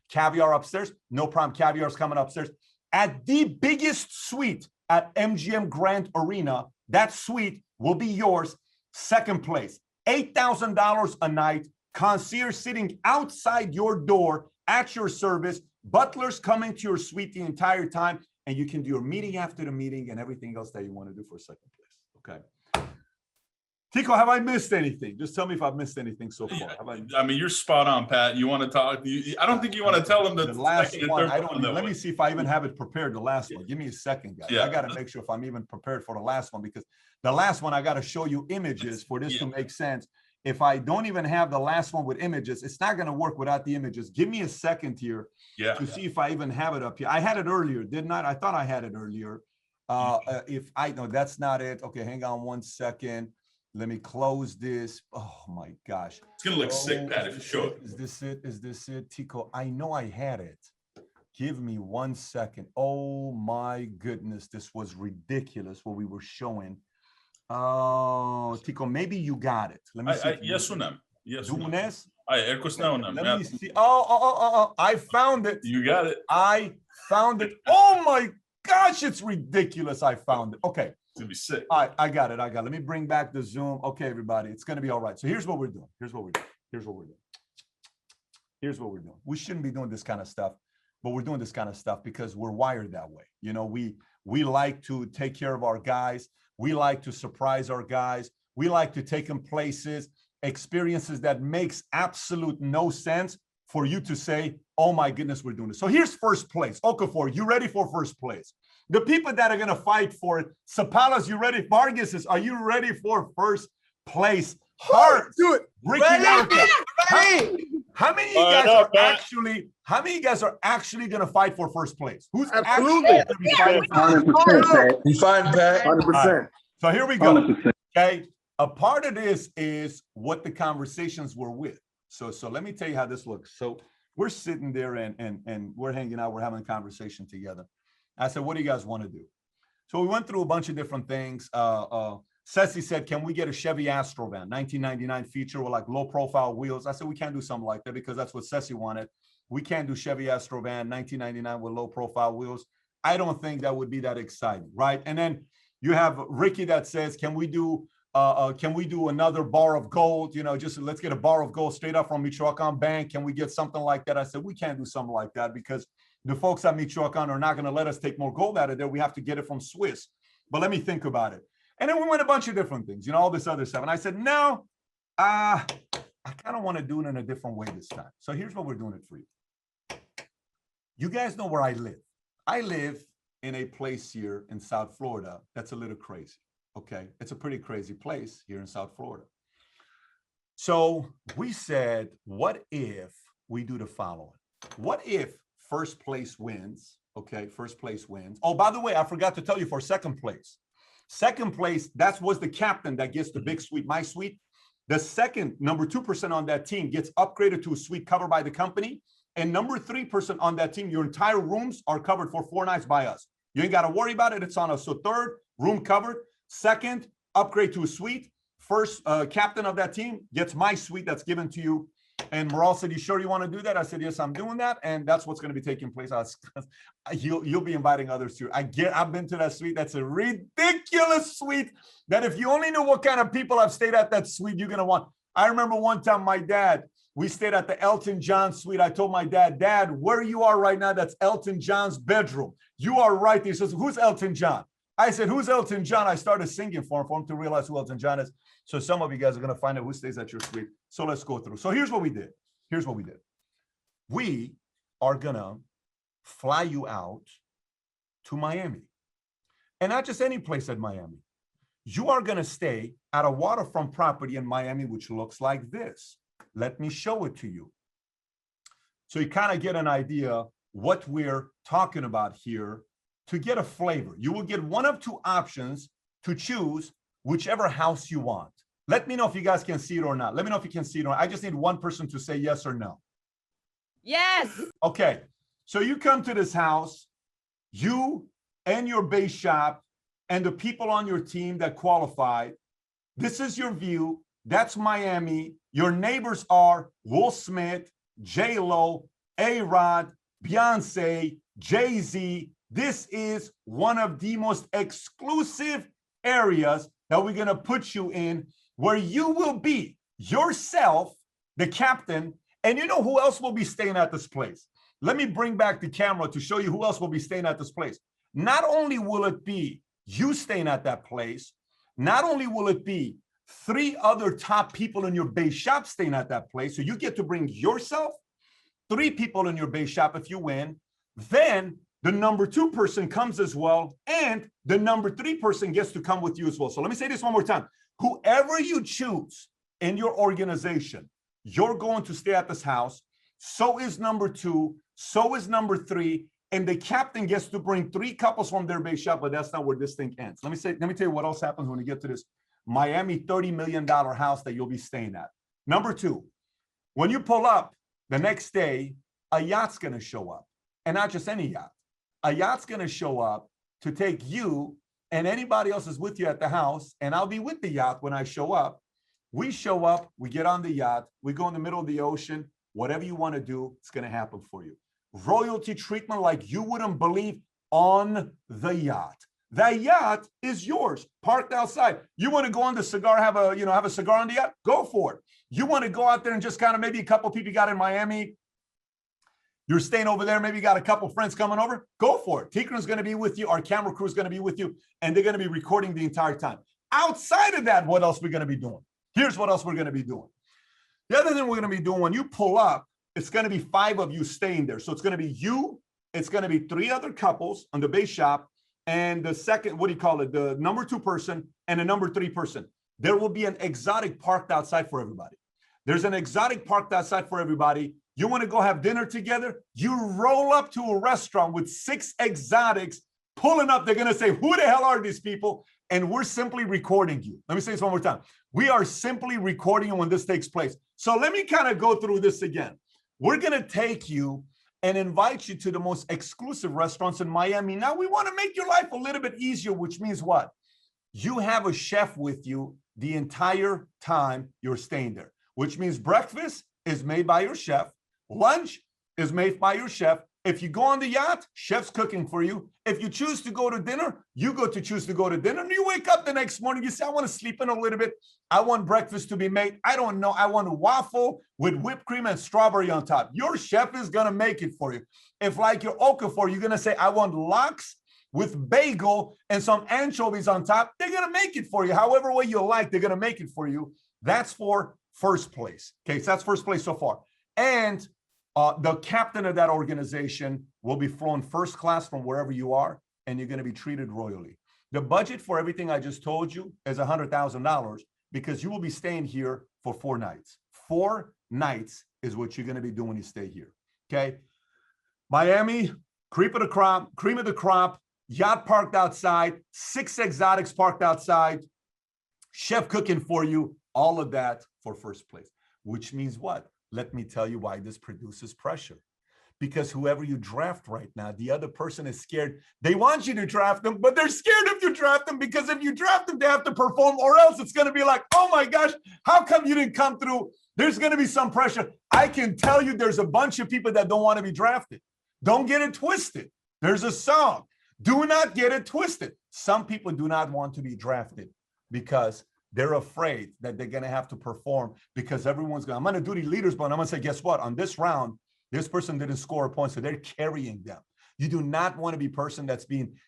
caviar upstairs? No problem. Caviar is coming upstairs. At the biggest suite at MGM Grand Arena, that suite will be yours, 2nd place. $8,000 a night, concierge sitting outside your door at your service, butlers coming to your suite the entire time, and you can do your meeting after the meeting and everything else that you want to do for 2nd place. Okay. Tico, have I missed anything? Just tell me if I've missed anything so far. I mean, you're spot on, Pat. You want to talk? I don't think you want to tell them the last one. I don't. Let me see if I even have it prepared. The last one. Give me a second, guys. Yeah. I got to make sure if I'm even prepared for the last one, because the last one I got to show you images for this to make sense. If I don't even have the last one with images, it's not going to work without the images. Give me a second here to see if I even have it up here. I had it earlier, didn't I? I thought I had it earlier. If I know that's not it. Okay, hang on one second. Let me close this. Oh my gosh. It's gonna look sick, Pat, if you show it. Is this it? Is this it? Tico, I know I had it. Give me 1 second. Oh my goodness, this was ridiculous what we were showing. Oh, Tico, maybe you got it. Let me see. Yes or no? Yes. Dunes? Let me see. Oh, I found it. You got it. I found it. Oh my gosh, it's ridiculous. I found it. Okay. It's gonna be sick. All right, I got it. Let me bring back the Zoom. Okay, everybody, it's gonna be all right. So here's what we're doing. We shouldn't be doing this kind of stuff, but we're doing this kind of stuff because we're wired that way. You know, we like to take care of our guys. We like to surprise our guys. We like to take them places, experiences that makes absolute no sense for you to say, oh my goodness, we're doing this. So here's first place. Okafor, you ready for first place? The people that are going to fight for it, Sapaula's, you ready? Vargas, are you ready for first place? Hart, do it. Ricky, how many of you guys are actually going to fight for first place? Who's actually going to be fighting for 100%. You fine, Pat? 100%. Right. So here we go. 100%. Okay. A part of this is what the conversations were with. So let me tell you how this looks. So we're sitting there and we're hanging out. We're having a conversation together. I said, what do you guys want to do? So we went through a bunch of different things. Cecy said, can we get a Chevy Astrovan, 1999 feature with like low profile wheels? I said, we can't do something like that because that's what Cecy wanted. We can't do Chevy Astrovan, 1999 with low profile wheels. I don't think that would be that exciting, right? And then you have Ricky that says, can we do another bar of gold? You know, just let's get a bar of gold straight up from Michoacan Bank. Can we get something like that? I said, we can't do something like that because the folks at Michoacan are not going to let us take more gold out of there. We have to get it from Swiss. But let me think about it. And then we went a bunch of different things, you know, all this other stuff. And I said, no, I kind of want to do it in a different way this time. So here's what we're doing it for you. You guys know where I live. I live in a place here in South Florida that's a little crazy. Okay. It's a pretty crazy place here in South Florida. So we said, what if we do the following? What if first place wins? Okay, first place wins. Oh, by the way, I forgot to tell you for second place. Second place, that was the captain that gets the big suite, my suite. The second, number 2% on that team gets upgraded to a suite covered by the company. And number 3% on that team, your entire rooms are covered for 4 nights by us. You ain't got to worry about it. It's on us. So third, room covered. Second, upgrade to a suite. First, captain of that team gets my suite that's given to you. And Moral said, you sure you want to do that? I said, yes, I'm doing that. And that's what's going to be taking place. You'll be inviting others too. I've been to that suite. That's a ridiculous suite that if you only knew what kind of people have stayed at that suite, you're going to want. I remember one time my dad, we stayed at the Elton John suite. I told my dad, Dad, where you are right now, that's Elton John's bedroom. You are right there. He says, who's Elton John? I said, who's Elton John? I started singing for him to realize who Elton John is. So some of you guys are going to find out who stays at your suite. So let's go through. So here's what we did. We are going to fly you out to Miami. And not just any place at Miami. You are going to stay at a waterfront property in Miami, which looks like this. Let me show it to you. So you kind of get an idea what we're talking about here. To get a flavor, you will get one of 2 options to choose whichever house you want. Let me know if you guys can see it or not. Let me know if you can see it or not. I just need one person to say yes or no. Yes. Okay. So you come to this house, you and your base shop and the people on your team that qualified. This is your view. That's Miami. Your neighbors are Will Smith, J-Lo, A-Rod, Beyonce, Jay-Z. This is one of the most exclusive areas that we're going to put you in where you will be yourself, the captain, and you know who else will be staying at this place. Let me bring back the camera to show you who else will be staying at this place. Not only will it be you staying at that place, not only will it be 3 other top people in your base shop staying at that place. So you get to bring yourself, 3 people in your base shop if you win. Then the number 2 person comes as well, and the number 3 person gets to come with you as well. So let me say this one more time. Whoever you choose in your organization, you're going to stay at this house. So is number 2, so is number 3, and the captain gets to bring 3 couples from their base shop, but that's not where this thing ends. Let me tell you what else happens when you get to this Miami $30 million house that you'll be staying at. Number 2, when you pull up the next day, a yacht's going to show up, and not just any yacht. A yacht's going to show up to take you and anybody else is with you at the house, and I'll be with the yacht when I show up. We show up, we get on the yacht, we go in the middle of the ocean. Whatever you want to do, it's going to happen for you. Royalty treatment like you wouldn't believe on the yacht. That yacht is yours, parked outside. You want to go on the cigar, have a cigar on the yacht? Go for it. You want to go out there and just kind of maybe a couple people you got in Miami, you're staying over there, maybe you got a couple friends coming over, go for it. Tikran's going to be with you, our camera crew is going to be with you, and they're going to be recording the entire time. Outside of that, what else we're going to be doing? Here's what else we're going to be doing. The other thing we're going to be doing, when you pull up, it's going to be 5 of you staying there. So it's going to be you, it's going to be 3 other couples on the base shop, and the second, the number 2 person and a number 3 person. There will be an exotic parked outside for everybody. There's an exotic parked outside for everybody. You want to go have dinner together? You roll up to a restaurant with 6 exotics pulling up. They're going to say, who the hell are these people? And we're simply recording you. Let me say this one more time. We are simply recording you when this takes place. So let me kind of go through this again. We're going to take you and invite you to the most exclusive restaurants in Miami. Now, we want to make your life a little bit easier, which means what? You have a chef with you the entire time you're staying there, which means breakfast is made by your chef. Lunch is made by your chef. If you go on the yacht, chef's cooking for you. If you choose to go to dinner, you choose to go to dinner. And you wake up the next morning, you say, I want to sleep in a little bit. I want breakfast to be made. I don't know. I want a waffle with whipped cream and strawberry on top. Your chef is going to make it for you. If like your Okafor, you're going to say, I want lox with bagel and some anchovies on top. They're going to make it for you. However way you like, they're going to make it for you. That's for first place. Okay, so that's first place so far. And the captain of that organization will be flown first class from wherever you are, and you're going to be treated royally. The budget for everything I just told you is $100,000 because you will be staying here for 4 nights. 4 nights is what you're going to be doing when you stay here. Okay. Miami, cream of the crop, yacht parked outside, 6 exotics parked outside, chef cooking for you, all of that for first place, which means what? Let me tell you why this produces pressure. Because whoever you draft right now, the other person is scared. They want you to draft them, but they're scared if you draft them, because if you draft them, they have to perform, or else it's going to be like, oh my gosh, how come you didn't come through? There's going to be some pressure. I can tell you there's a bunch of people that don't want to be drafted. Don't get it twisted. There's a song. Do not get it twisted. Some people do not want to be drafted because they're afraid that they're going to have to perform, because everyone's going, I'm going to do the leaders, but I'm going to say, guess what? On this round, this person didn't score a point, so they're carrying them. You do not want to be a person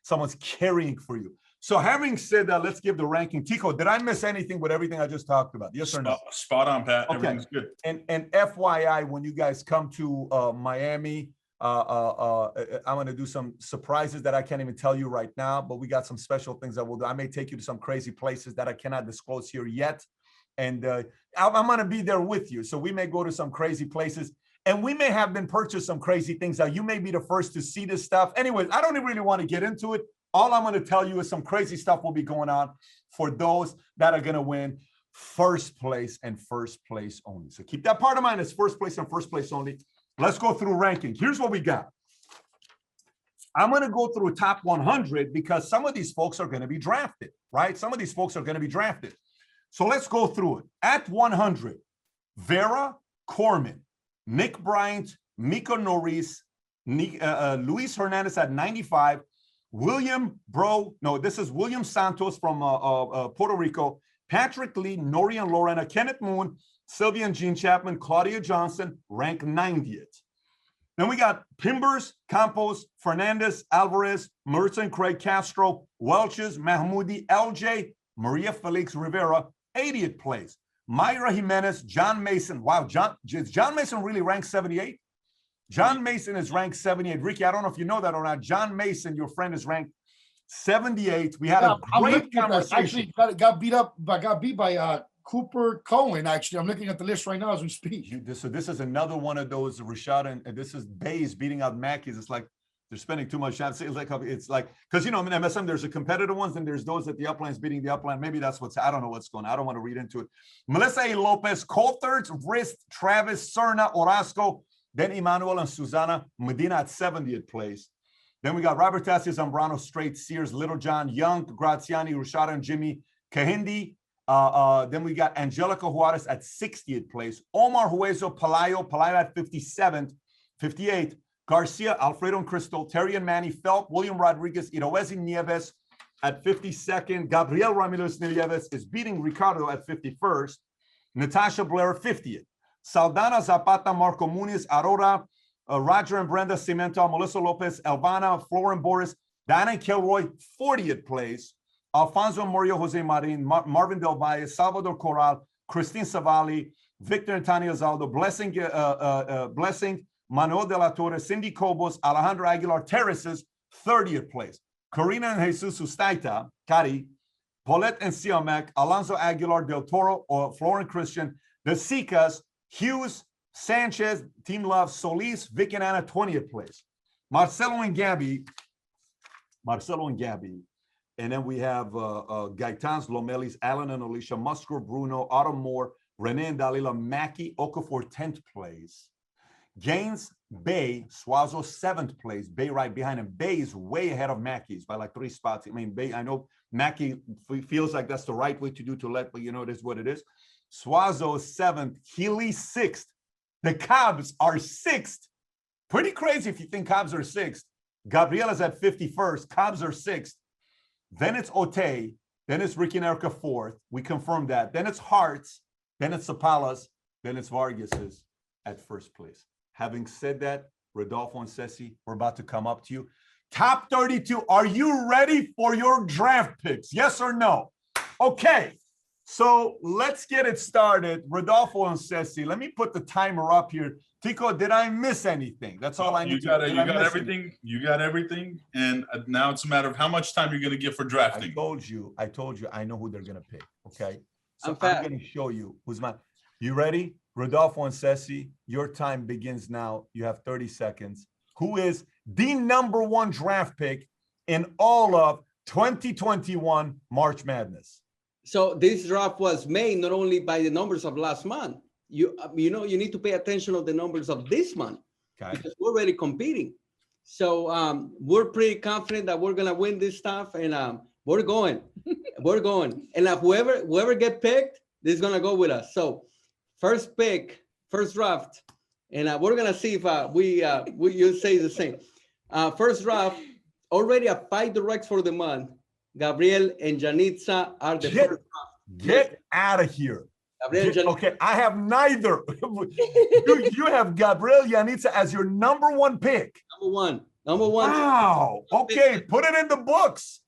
someone's carrying for you. So having said that, let's give the ranking. Tico, did I miss anything with everything I just talked about? Yes or no? Spot on, Pat. Okay. Everything's good. And FYI, when you guys come to Miami, I'm going to do some surprises that I can't even tell you right now, but we got some special things that we'll do. I may take you to some crazy places that I cannot disclose here yet. And I'm going to be there with you. So we may go to some crazy places, and we may have been purchased some crazy things. Now, you may be the first to see this stuff. Anyways, I don't really want to get into it. All I'm going to tell you is some crazy stuff will be going on for those that are going to win first place and first place only. So keep that part of mind. It's first place and first place only. Let's go through ranking. Here's what we got. I'm going to go through top 100 because some of these folks are going to be drafted, right? Some of these folks are going to be drafted. So let's go through it. At 100, Vera Corman, Nick Bryant, Miko Norris, Luis Hernandez at 95, William Santos from Puerto Rico, Patrick Lee, Norian Lorena, Kenneth Moon, Sylvia and Jean Chapman, Claudia Johnson, ranked 90th. Then we got Pimbers, Campos, Fernandez, Alvarez, Merton, Craig Castro, Welches, Mahmoudi, LJ, Maria Felix Rivera, 80th place. Mayra Jimenez, John Mason. Wow, is John Mason really ranked 78? John Mason is ranked 78. Ricky, I don't know if you know that or not. John Mason, your friend, is ranked 78. We had a great conversation. Actually, got beat by Cooper Cohen. Actually, I'm looking at the list right now as we speak. So this is another one of those Rashad and this is Bays beating out Mackey's. It's like they're spending too much time. It's like because in MSM there's the competitive ones and there's those that the upline is beating the upline. Maybe that's I don't know what's going on. I don't want to read into it. Melissa A. Lopez, Coulthard, Wrist, Travis, Serna, Orozco, then Emmanuel and Susana Medina at 70th place. Then we got Robert Tassi, Zambrano, Straight, Sears, Little John, Young, Graziani, Rushada, and Jimmy, Kehinde. Then we got Angelica Juarez at 60th place. Omar Hueso, Palayo at 57th, 58th. Garcia, Alfredo and Crystal, Terry and Manny, Philp, William Rodriguez, Iroezi Nieves at 52nd. Gabriel Ramirez Nieves is beating Ricardo at 51st. Natasha Blair, 50th. Saldana Zapata, Marco Muniz, Arora, Roger and Brenda Cimental, Melissa Lopez, Elvana, Florin Boris, Diana Kilroy, 40th place. Alfonso Morio, Jose Marin, Marvin Del Valle, Salvador Corral, Kristine Savali, Victor and Tania Zaldo, Blessing, Manuel de la Torre, Cindy Cobos, Alejandro Aguilar Terraces, 30th place. Karina and Jesus Ustaita, Cari, Paulette and Siamek, Alonso Aguilar Del Toro, or Florin Christian, the Sicas, Hughes, Sanchez, Team Love, Solis, Vic and Anna, 20th place. Marcelo and Gabby. And then we have Gaitans, Lomelis, Alan and Alicia, Musker, Bruno, Autumn Moore, Renee and Dalila, Mackey, Okafor, 10th place. Gaines, Bay, Suazo, 7th place. Bay right behind him. Bay is way ahead of Mackey's by like 3 spots. I mean, Bay, I know Mackey feels like that's the right way to do to let, but it is what it is. Suazo is 7th. Healy, 6th. The Cobbs are 6th. Pretty crazy if you think Cobbs are 6th. Gabriel is at 51st. Cobbs are 6th. Then it's Otey. Then it's Ricky and Erika 4th. We confirmed that. Then it's Hart's. Then it's Sapaula's. Then it's Vargas's at 1st place. Having said that, Rodolfo and Cecy, we're about to come up to you. Top 32. Are you ready for your draft picks? Yes or no? Okay. So let's get it started. Rodolfo and Cecy, let me put the timer up here. Tico, did I miss anything? That's all I need to know. You got everything. You got everything. And now it's a matter of how much time you're going to get for drafting. I told you, I know who they're going to pick. Okay. So I'm going to show you who's my. You ready? Rodolfo and Cecy, your time begins now. You have 30 seconds. Who is the #1 draft pick in all of 2021 March Madness? So this draft was made not only by the numbers of last month. You need to pay attention to the numbers of this month, okay, because we're already competing. So we're pretty confident that we're gonna win this stuff, and we're going. And whoever get picked, this is gonna go with us. So first pick, first draft, and we're gonna see if you say the same. First draft, already a 5 directs for the month. Gabriel and Janitza are the first draft. Get out of here. Okay, I have neither. you have Gabriel Janitza as your #1 pick. Number one. Wow. Okay, put it in the books.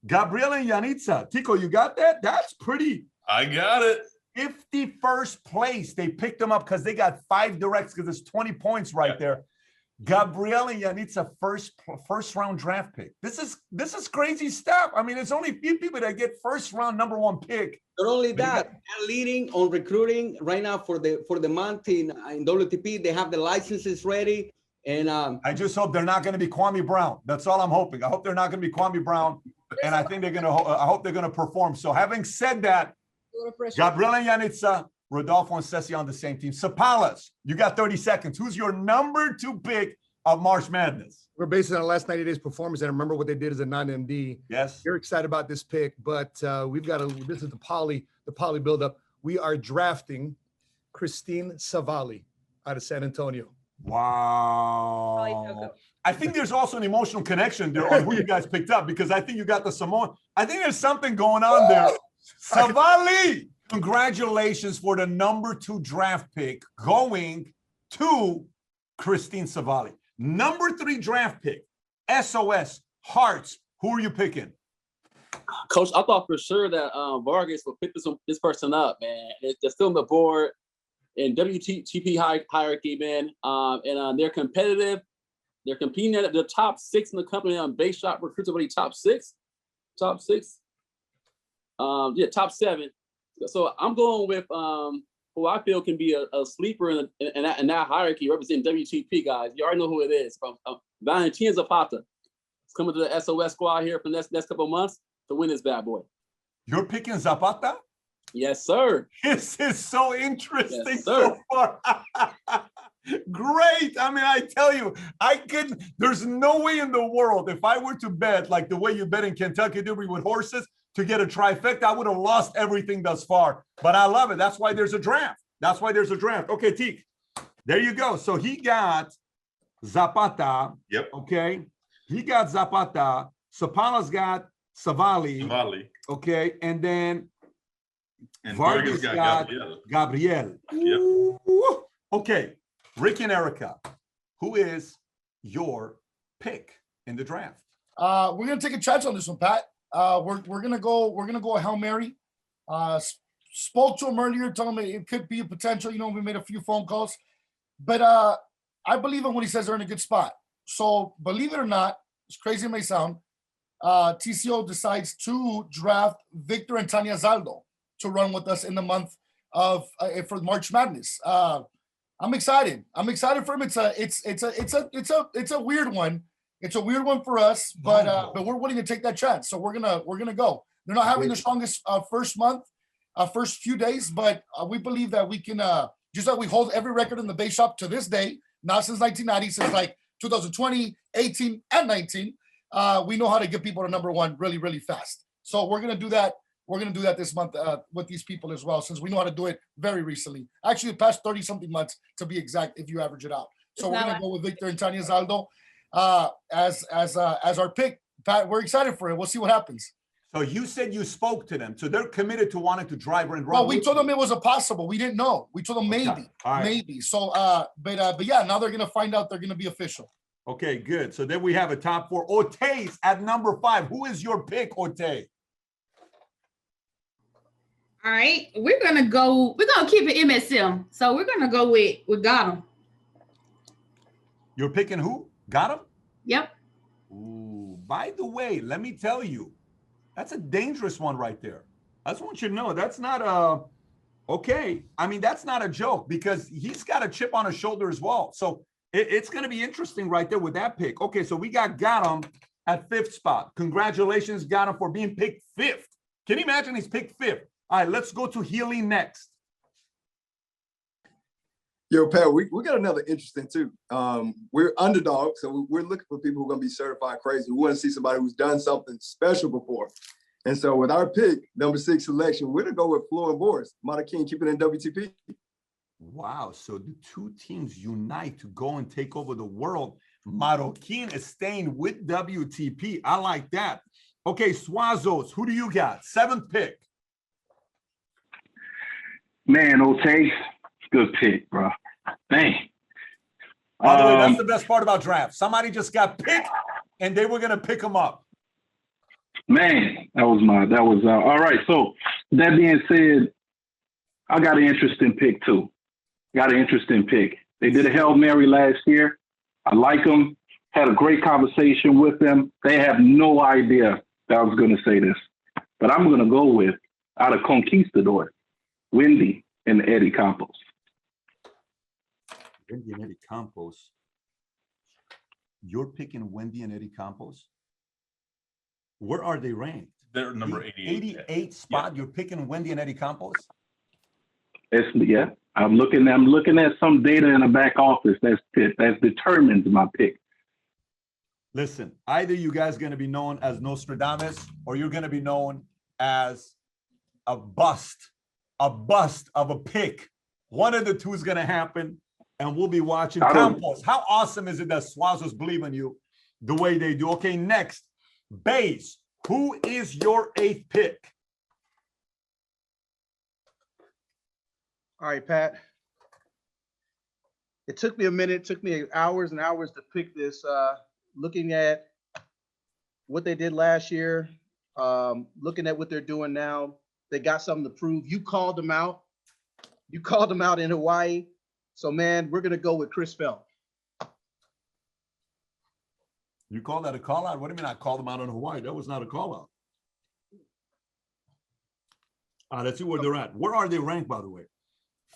Gabriel and Janitza. Tico, you got that? That's pretty. I got it. 51st place. They picked them up because they got 5 directs because there's 20 points right there. Gabriel and Janitza first round draft pick. This is crazy stuff. I mean, it's only a few people that get first round #1 pick. Not only that, they're leading on recruiting right now for the month in WTP. They have the licenses ready, and I just hope they're not going to be Kwame Brown. That's all I'm hoping. I hope they're not going to be Kwame Brown, and I think I hope they're going to perform. So, having said that, Gabriel and Janitza, Rodolfo and Cecy on the same team. Sapaula's, you got 30 seconds. Who's your #2 pick of March Madness? We're basing on the last 90 days performance, and remember what they did as a non-MD. Yes. You're excited about this pick, but this is the poly buildup. We are drafting Kristine Savali out of San Antonio. Wow. I think there's also an emotional connection there on who you guys picked up, because I think you got the Samoan. I think there's something going on there. Savali, congratulations for the #2 draft pick going to Kristine Savali. #3 draft pick, SOS, Hearts. Who are you picking? Coach, I thought for sure that Vargas would pick this person up, man. They're still on the board in WTP hierarchy, man. They're competitive. They're competing at the top 6 in the company on base shot recruits. Already top 6. Top 7. So I'm going with who I feel can be a sleeper in that hierarchy, representing WTP guys. You already know who it is. From Valentina Zapata. It's coming to the SOS squad here for the next couple of months to win this bad boy. You're picking Zapata? Yes, sir. This is so interesting Yes, so far. Great. I mean, I tell you, there's no way in the world, if I were to bet like the way you bet in Kentucky Derby with horses to get a trifecta, I would have lost everything thus far. But I love it. That's why there's a draft. Okay, Teak, there you go. So he got Zapata. Yep. Okay. He got Zapata. Sapaula's got Savali. Okay. And then Vargas got Gabriel. Yep. Okay. Ricky and Erika, who is your pick in the draft? We're gonna take a chance on this one, Pat. We're gonna go a Hail Mary. Spoke to him earlier, told him it could be a potential. We made a few phone calls, but I believe him when he says they're in a good spot. So believe it or not, as crazy as it may sound, TCO decides to draft Victor and Tanya Zaldo to run with us in the month of for March Madness. I'm excited. For him. It's a weird one. It's a weird one for us, but we're willing to take that chance. So we're gonna go. They're not having the strongest first few days, but we believe that we can just like we hold every record in the base shop to this day, not since 1990, since like 2020, 18, and 19. We know how to get people to number 1 really, really fast. So we're gonna do that. We're going to do that this month with these people as well, since we know how to do it very recently. Actually, the past 30-something months, to be exact, if you average it out. So we're going to go with Victor and Tanya Zaldo as our pick. Pat, we're excited for it. We'll see what happens. So you said you spoke to them. So they're committed to wanting to drive and run. Well, we told them it was a possible. We didn't know. We told them maybe. Right. Maybe. So, but yeah, now they're going to find out. They're going to be official. Okay, good. So then we have a top 4. Otey's at number 5. Who is your pick, Otey? All right, we're gonna keep it MSM. So we're gonna go with Gautam. You're picking who? Gautam? Yep. Ooh, by the way, let me tell you, that's a dangerous one right there. I just want you to know that's not okay. I mean, that's not a joke because he's got a chip on his shoulder as well. So it's gonna be interesting right there with that pick. Okay, so we got Gautam at 5th spot. Congratulations, Gautam, for being picked 5th. Can you imagine he's picked 5th? All right, let's go to Healy next. Yo, Pat, we got another interesting too. We're underdogs, so we're looking for people who are going to be certified crazy. We want to see somebody who's done something special before. And so with our pick, number 6 selection, we're going to go with Flo and Boris. Marroquin, keep it in WTP. Wow, so the 2 teams unite to go and take over the world. Marroquin is staying with WTP. I like that. Okay, Suazos, who do you got? 7th pick. Man, Otey, good pick, bro. Dang. By the way, that's the best part about draft. Somebody just got picked, and they were gonna pick them up. Man, that was all right. So that being said, I got an interesting pick too. They did a Hail Mary last year. I like them. Had a great conversation with them. They have no idea that I was gonna say this, but I'm gonna go with out of Conquistador. Wendy and Eddie Campos. Wendy and Eddie Campos. You're picking Wendy and Eddie Campos? Where are they ranked? They're number 88. 88 spot. Yeah. You're picking Wendy and Eddie Campos? Yeah. I'm looking at some data in the back office that determines my pick. Listen, either you guys are going to be known as Nostradamus or you're going to be known as a bust of a pick. One of the two is going to happen, and we'll be watching. Campos, how awesome is it that Suazos believe in you the way they do? Okay, next, Bays. Who is your 8th pick? All right, Pat. It took me a minute. It took me hours and hours to pick this. Looking at what they did last year, Looking at what they're doing now, they got something to prove. You called them out. You called them out in Hawaii. So, man, we're going to go with Chris Philp. You call that a call out? What do you mean I called them out in Hawaii? That was not a call out. Let's see where they're at. Where are they ranked, by the way?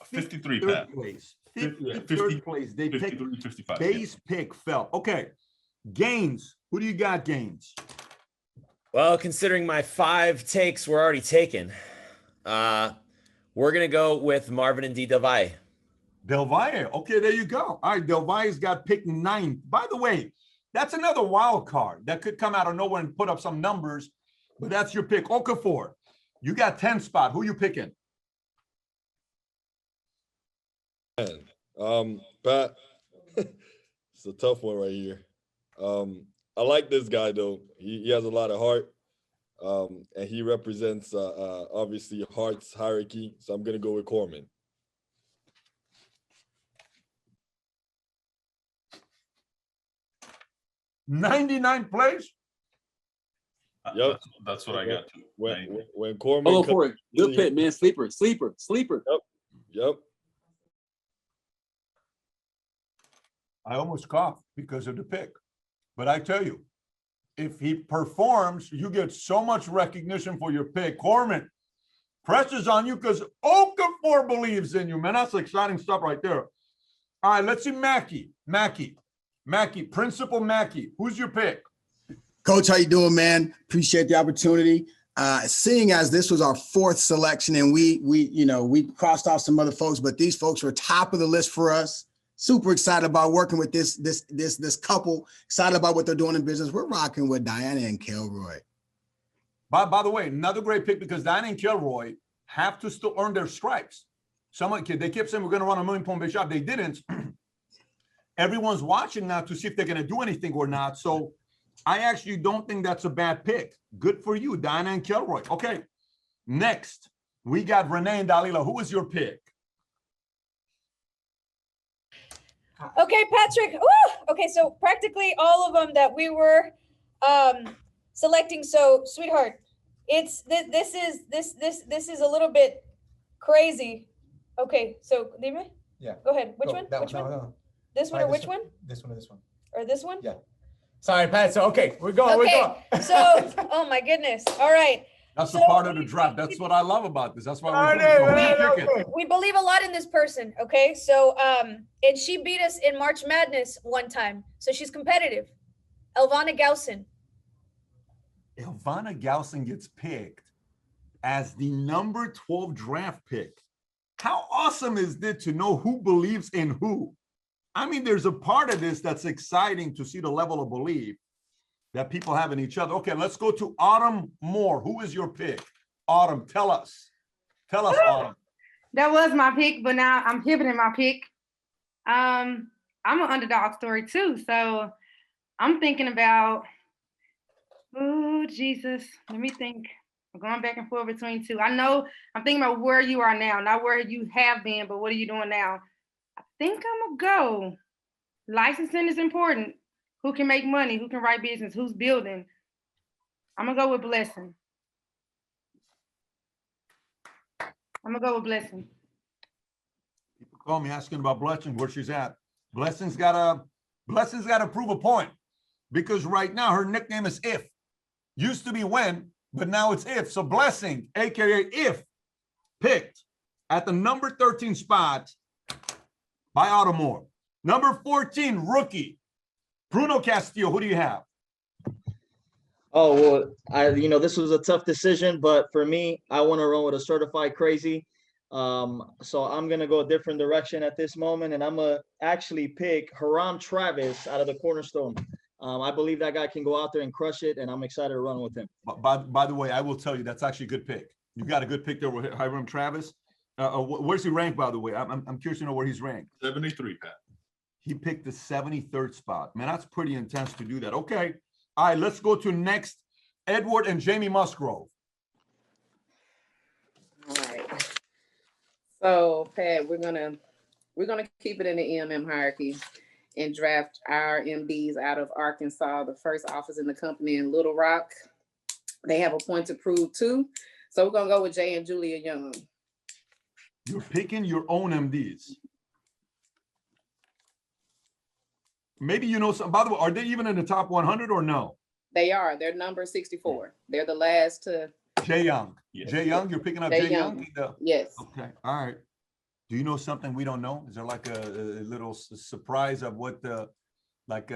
53, Third Pat. place. 53rd 53rd place. They picked 55. base pick Philp. Okay. Gaines. Who do you got, Gaines? Well, considering my 5 takes were already taken, we're going to go with Marvin and D. Del Valle. Del Valle. Okay, there you go. All right, Del Valle's got picked 9th. By the way, that's another wild card that could come out of nowhere and put up some numbers, but that's your pick. Okafor, you got 10th spot. Who you picking? Pat, it's a tough one right here. I like this guy though. He has a lot of heart, and he represents obviously Hart's hierarchy. So I'm gonna go with Corman. 99th place. Yep, that's what I got too. When Corman. Go for it. Good pick, man. Sleeper. Yep. I almost coughed because of the pick. But I tell you, if he performs, you get so much recognition for your pick. Corman, pressure's on you because Okafor believes in you, man. That's exciting stuff right there. All right, let's see Mackey, Principal Mackey. Who's your pick? Coach, how you doing, man? Appreciate the opportunity. Seeing as this was our 4th selection and we crossed off some other folks, but these folks were top of the list for us. Super excited about working with this couple. Excited about what they're doing in business. We're rocking with Diana and Kilroy. By the way, another great pick because Diana and Kilroy have to still earn their stripes. They kept saying we're going to run a $1 million base shop. They didn't. Everyone's watching now to see if they're going to do anything or not. So I actually don't think that's a bad pick. Good for you, Diana and Kilroy. Okay, next we got Renee and Dalila. Who is your pick? Okay, Patrick. Ooh, okay, so practically all of them that we were selecting. So, sweetheart, this is a little bit crazy. Okay, so Dime? Yeah. Go ahead. Which one? Which one? No. This one or which one? This one or this one? Or this one? Yeah. Sorry, Pat. So okay, we're going. Okay. So, oh my goodness. All right. That's a part of the draft. That's what I love about this. That's why we believe a lot in this person. Okay, so and she beat us in March Madness one time, so she's competitive. Elvana Gausen. Elvana Gausen gets picked as the number 12 draft pick. How awesome is it to know who believes in who? I mean, there's a part of this that's exciting to see the level of belief that people have in each other. Okay, let's go to Autumn Moore. Who is your pick? Autumn, tell us. Tell us, Autumn. That was my pick, but now I'm pivoting my pick. I'm an underdog story too. So I'm thinking about, oh, Jesus. Let me think. I'm going back and forth between 2. I know I'm thinking about where you are now, not where you have been, but what are you doing now? I think I'm going to go. Licensing is important. Who can make money? Who can write business? Who's building? I'm going to go with Blessing. People call me asking about Blessing, where she's at. Blessing's got to prove a point because right now her nickname is If. Used to be When, but now it's If. So Blessing, AKA If, picked at the number 13 spot by Autumn Moore. Number 14, rookie, Bruno Castillo. Who do you have? Oh, well, this was a tough decision, but for me, I want to run with a certified crazy. So I'm going to go a different direction at this moment, and I'm going to actually pick Haram Travis out of the Cornerstone. I believe that guy can go out there and crush it, and I'm excited to run with him. By the way, I will tell you, that's actually a good pick. You got a good pick there with Haram Travis. Where's he ranked, by the way? I'm curious to know where he's ranked. 73, Pat. He picked the 73rd spot. Man, that's pretty intense to do that. Okay. All right, let's go to next. Edward and Jamie Musgrove. All right. So, Pat, we're gonna keep it in the EMM hierarchy and draft our MDs out of Arkansas, the first office in the company in Little Rock. They have a point to prove too. So we're gonna go with Jay and Julia Young. You're picking your own MDs. Maybe you know some. By the way, are they even in the top 100 or no? They are. They're number 64. They're the last to. Jay Young. Yes. Jay Young, you're picking up Jay Jay Young? Yes. Okay, all right. Do you know something we don't know? Is there like a little surprise of what the, like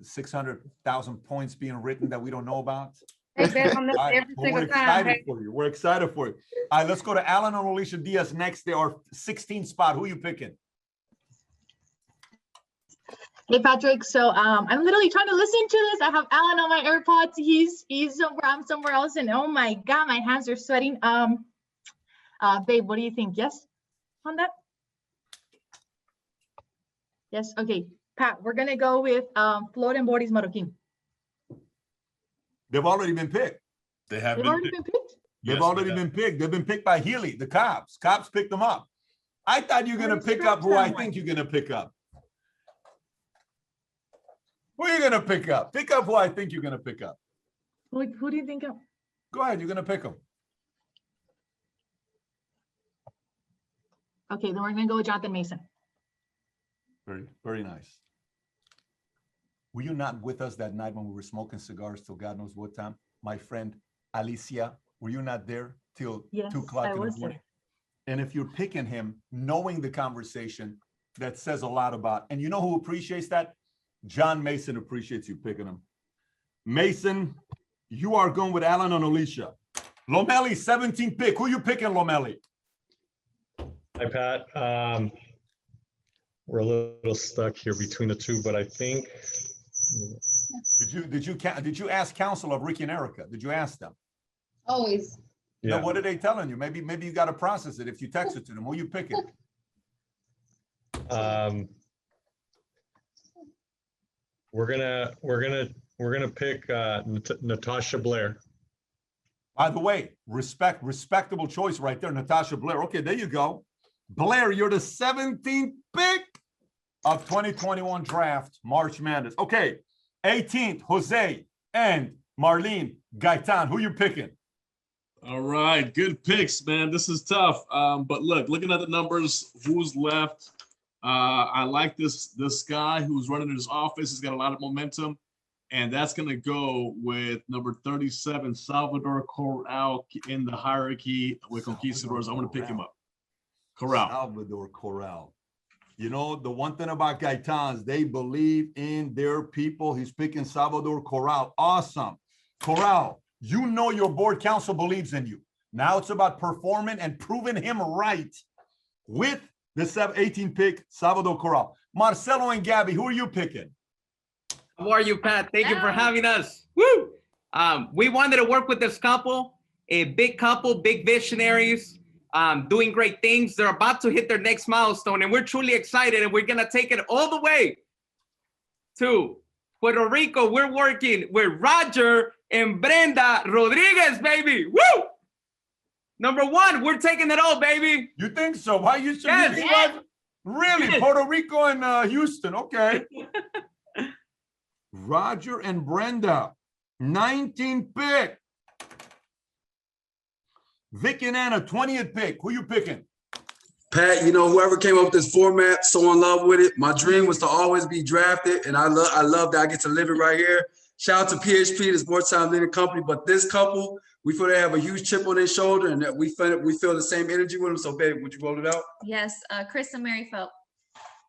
600,000 points being written that we don't know about? Hey, bet on this All right, every well, single we're time. excited Hey. for you. We're excited for you. All right, let's go to Alan and Alicia Diaz next. They are 16 spot. Who are you picking? Hey Patrick, so I'm literally trying to listen to this. I have Alan on my AirPods. He's somewhere, I'm somewhere else, and oh my god, my hands are sweating. Babe, what do you think? Yes on that? Yes, okay. Pat, we're gonna go with Flor and Boris Marroquin. They've already been picked. They have They've already been picked? They've Yes, already they have. been picked. They've been picked by Healy, the Cobbs. Cobbs picked them up. I thought you're gonna pick up who I think you're gonna pick up. Who are you gonna pick up? Pick up who I think you're gonna pick up. Who do you think of? Go ahead, you're gonna pick them. Okay, then we're gonna go with Jonathan Mason. Very, very nice. Were you not with us that night when we were smoking cigars till God knows what time? My friend Alicia, were you not there till Yes, 2 o'clock I in the was morning? there. And if you're picking him, knowing the conversation, that says a lot about, and you know who appreciates that? John Mason appreciates you picking him. Mason, you are going with Alan and Alicia. Lomeli, 17 pick. Who you picking, Lomeli? Hi, Pat. We're a little stuck here between the two, but I think. Did you ask counsel of Ricky and Erika? Did you ask them? Always. Yeah. Yeah. What are they telling you? Maybe you got to process it if you text it to them. Who you picking? We're gonna pick Natasha Blair. By the way, respectable choice right there, Natasha Blair. Okay, there you go. Blair, you're the 17th pick of 2021 draft, March Madness. Okay, 18th, Jose and Marlene Gaitan. Who you picking? All right, good picks, man. This is tough. But look, looking at the numbers, who's left? I like this guy who's running his office. He's got a lot of momentum, and that's gonna go with number 37, Salvador Corral in the hierarchy with Conquistadors. I'm gonna pick him up. Corral. Salvador Corral. You know, the one thing about Gaitans, they believe in their people. He's picking Salvador Corral. Awesome. Corral, you know your board council believes in you. Now it's about performing and proving him right with the 18 pick, Salvador Corral. Marcelo and Gabby, who are you picking? How are you, Pat? Thank you for having us. Woo! We wanted to work with this couple, a big couple, big visionaries, doing great things. They're about to hit their next milestone, and we're truly excited, and we're going to take it all the way to Puerto Rico. We're working with Roger and Brenda Rodriguez, baby. Woo! Number one, we're taking it all, baby. You think so? Why you should Yes. be like, really? Yes. Puerto Rico and Houston. Okay. Roger and Brenda, 19 pick. Vic and Anna, 20th pick. Who you picking? Pat, you know, whoever came up with this format, so in love with it. My dream was to always be drafted, and I love that I get to live it right here. Shout out to PHP, this More Time Living Company. But this couple, we feel they have a huge chip on their shoulder, and that we feel the same energy with them. So, babe, would you roll it out? Yes, Chris and Mary Philp.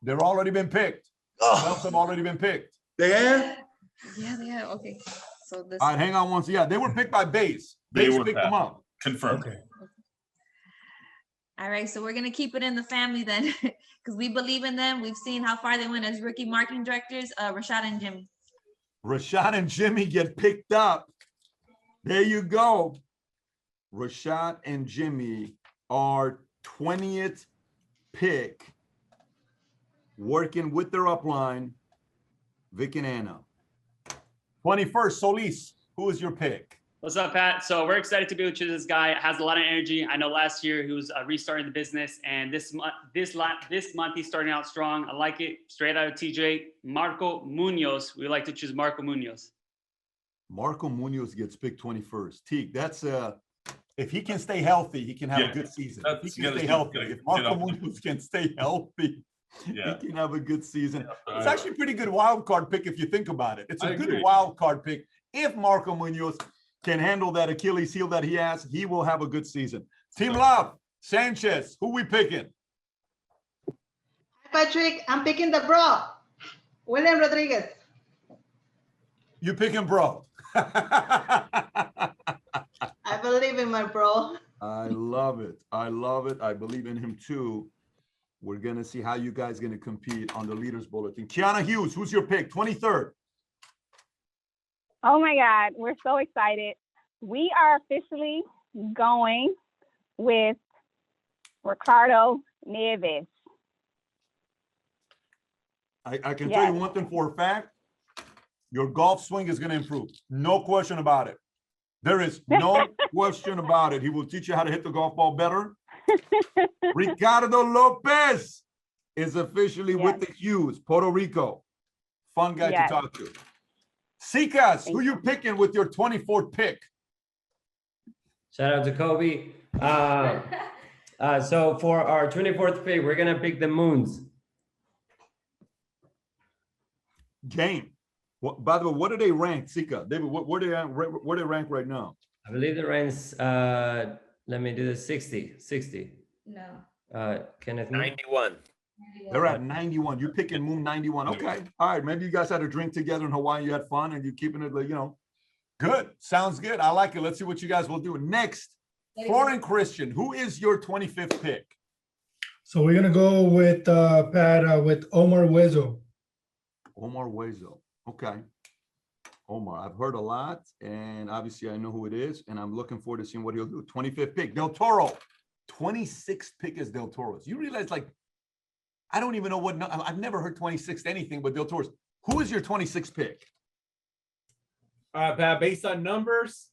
They're already been picked. Phelps have already been picked. They have? Yeah, they have. Okay. So this. All right, hang on one second. Yeah, they were picked by Bays. They Bays were, picked Pat. them up. Confirmed. Okay. All right, so we're gonna keep it in the family then, because we believe in them. We've seen how far they went as rookie marketing directors. Rashad and Jimmy. Rashad and Jimmy get picked up. There you go. Rashad and Jimmy are 20th pick, working with their upline, Vic and Anna. 21st, Solis, who is your pick? What's up, Pat? So we're excited to be with you. This guy has a lot of energy. I know last year he was restarting the business, and this month he's starting out strong. I like it. Straight out of TJ, Marco Munoz. We like to choose Marco Munoz. Marco Munoz gets picked 21st. Teague, that's if he can stay healthy, he can have a good season. If he can stay healthy. If Marco Munoz can stay healthy, he can have a good season. It's actually a pretty good wild card pick if you think about it. It's a good wild card pick. If Marco Munoz can handle that Achilles heel that he has, he will have a good season. Team Love, Sanchez, who we picking? Patrick, I'm picking the bro, William Rodriguez. You picking bro? I believe in my bro. I love it. I love it. I believe in him too. We're going to see how you guys going to compete on the Leaders Bulletin. Kiana Hughes, who's your pick? 23rd. Oh my God, we're so excited. We are officially going with Ricardo Nieves. I can tell you one thing for a fact. Your golf swing is going to improve. No question about it. There is no question about it. He will teach you how to hit the golf ball better. Ricardo Lopez is officially with the Hughes, Puerto Rico. Fun guy to talk to. Sikas, who you picking with your 24th pick? Shout out to Kobe. So for our 24th pick, we're going to pick the Moons. Game. By the way, what do they rank, Sika? David, where they rank right now? I believe the ranks, let me do this, 60. No. Kenneth? 91. They're at 91. You're picking Moon 91. Okay. All right. Maybe you guys had a drink together in Hawaii. You had fun and you're keeping it, good. Sounds good. I like it. Let's see what you guys will do. Next, Foreign Christian. Who is your 25th pick? So we're going to go with, Pat, with Omar Wezo. Omar Wezo. Okay. Omar, I've heard a lot, and obviously I know who it is, and I'm looking forward to seeing what he'll do. 25th pick, Del Toro. 26th pick is Del Toro's. You realize, I don't even know what, I've never heard 26th anything but Del Toro's. Who is your 26th pick? All right, Pat, based on numbers,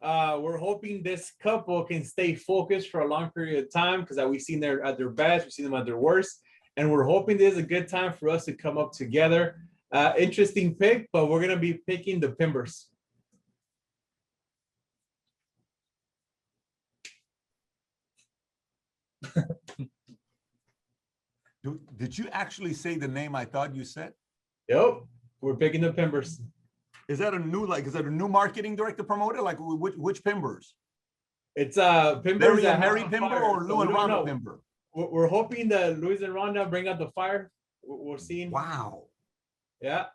we're hoping this couple can stay focused for a long period of time because we've seen them at their best, we've seen them at their worst, and we're hoping this is a good time for us to come up together. Interesting pick, but we're going to be picking the Pimbers. Did you actually say the name I thought you said? Yep, we're picking the Pimbers. Is that a new marketing director promoter? Which Pimbers? It's Pimbers. Mary Pimber or Lou and Rhonda Pimber? We're hoping that Luis and Rhonda bring out the fire. We're seeing. Wow. Yeah.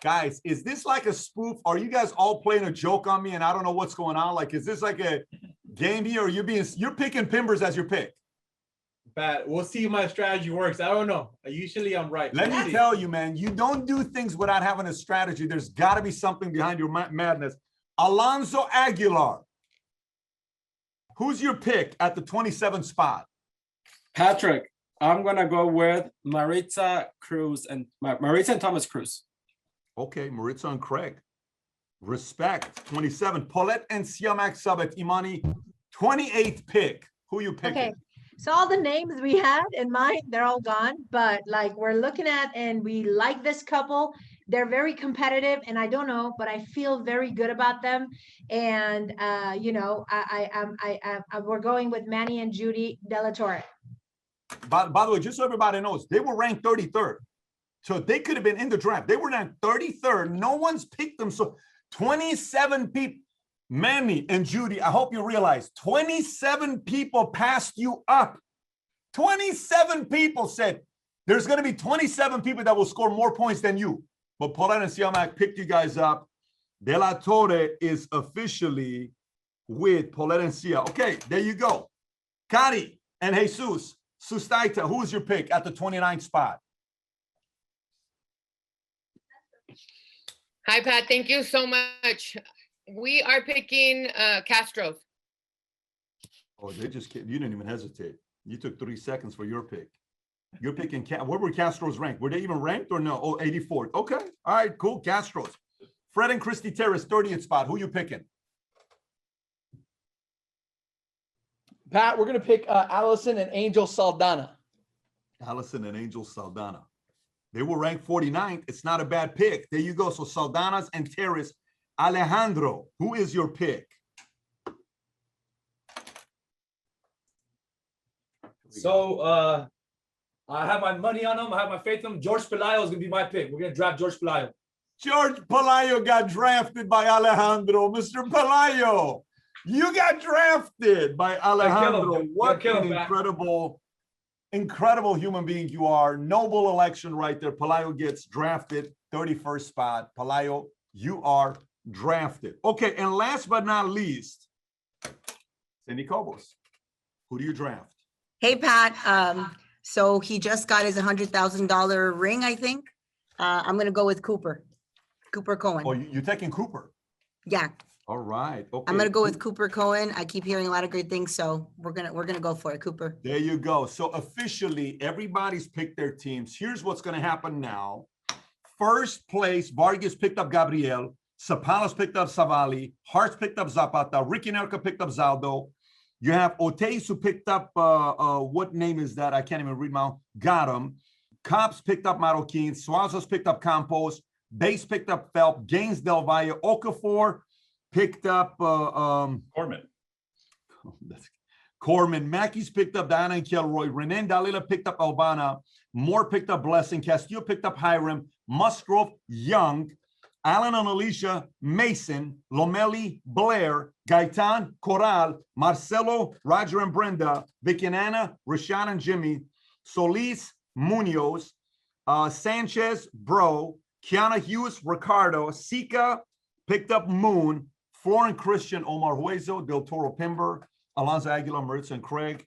Guys, is this like a spoof? Are you guys all playing a joke on me and I don't know what's going on? Is this like a game here or you're picking Pimbers as your pick? But we'll see if my strategy works. I don't know. Usually I'm right. Let me tell you, man, you don't do things without having a strategy. There's got to be something behind your madness. Alonso Aguilar. Who's your pick at the 27th spot? Patrick, I'm gonna go with Maritza and Thomas Cruz. Okay, Maritza and Craig. Respect. 27. Paulette and Siamak Sabet Imani. 28th pick. Who you picking? Okay. So all the names we had in mind, they're all gone. But we're looking at and we like this couple. They're very competitive, and I don't know, but I feel very good about them. And we're going with Manny and Judy De La Torre. By the way, just so everybody knows, they were ranked 33rd. So they could have been in the draft. They were ranked 33rd. No one's picked them. So 27 people, Manny and Judy, I hope you realize 27 people passed you up. 27 people said there's going to be 27 people that will score more points than you. But Paulette and Siamak picked you guys up. De La Torre is officially with Paulette and Sia. Okay, there you go. Cari and Jesus. Sustaita, who is your pick at the 29th spot? Hi, Pat. Thank you so much. We are picking Castro's. Oh, they just can't. You didn't even hesitate. You took 3 seconds for your pick. You're picking, where were Castro's ranked? Were they even ranked or no? Oh, 84th. Okay. All right, cool. Castro's. Fred and Christy Terrace, 30th spot. Who you picking? Pat, we're going to pick Allison and Angel Saldana. Allison and Angel Saldana. They were ranked 49th. It's not a bad pick. There you go. So Saldanas and Terrace Alejandro, who is your pick? So I have my money on him. I have my faith in him. George Pelayo is gonna be my pick. We're gonna draft George Pelayo. George Pelayo got drafted by Alejandro. Mr. Pelayo, you got drafted by Alejandro. What an incredible human being you are. Noble election right there. Pelayo gets drafted, 31st spot. Pelayo, you are drafted. Okay, and last but not least, Cindy Cobos. Who do you draft? Hey, Pat. So he just got his $100,000 ring, I think. I'm going to go with Cooper Cohen. Oh, you're taking Cooper? Yeah. All right. Okay. I'm going to go with Cooper Cohen. I keep hearing a lot of great things, so we're going to go for it, Cooper. There you go. So officially, everybody's picked their teams. Here's what's going to happen now. First place, Vargas picked up Gabriel. Sapaula's picked up Savali. Hart's picked up Zapata. Ricky and Erika picked up Zaldo. You have Otey who picked up, what name is that? I can't even read my own. Gautam. Cobb's picked up Marroquin. Suazo's picked up Campos. Bass picked up Philp. Gaines Del Valle. Okafor picked up Corman. Corman. Mackey's picked up Diana and Kilroy. Renan Dalila picked up Albana. Moore picked up Blessing. Castillo picked up Hiram. Musgrove, Young. Alan and Alicia, Mason, Lomeli, Blair, Gaitan, Corral, Marcelo, Roger and Brenda, Vicky and Anna, Rashad and Jimmy, Solis, Munoz, Sanchez, Bro, Kiana Hughes, Ricardo, Sika, picked up Moon, Florin Christian, Omar Huezo, Del Toro Pimber, Alonso Aguilar, Maritza and Craig,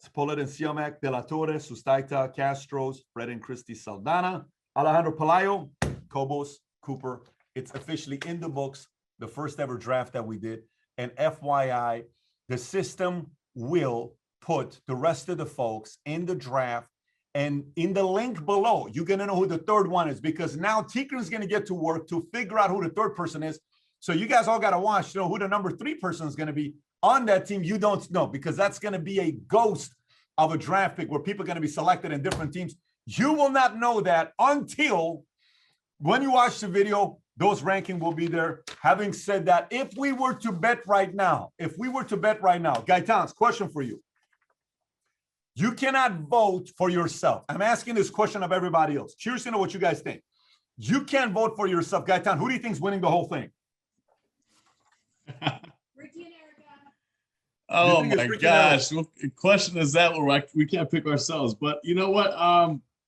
Spolet and Siamak, De La Torre, Sustaita, Castros, Fred and Christy Saldana, Alejandro Pelayo, Cobos, Cooper. It's officially in the books, the first ever draft that we did. And FYI, the system will put the rest of the folks in the draft. And in the link below, you're going to know who the third one is, because now Tikrin's going to get to work to figure out who the third person is. So you guys all got to watch to know who the number 3 person is going to be on that team. You don't know, because that's going to be a ghost of a draft pick where people are going to be selected in different teams. You will not know that until when you watch the video. Those rankings will be there. Having said that, if we were to bet right now, Gaitan's question for you. You cannot vote for yourself. I'm asking this question of everybody else. Curious to know what you guys think. You can't vote for yourself. Gaitan, who do you think is winning the whole thing? Oh my gosh. What question is that where we can't pick ourselves? But you know what?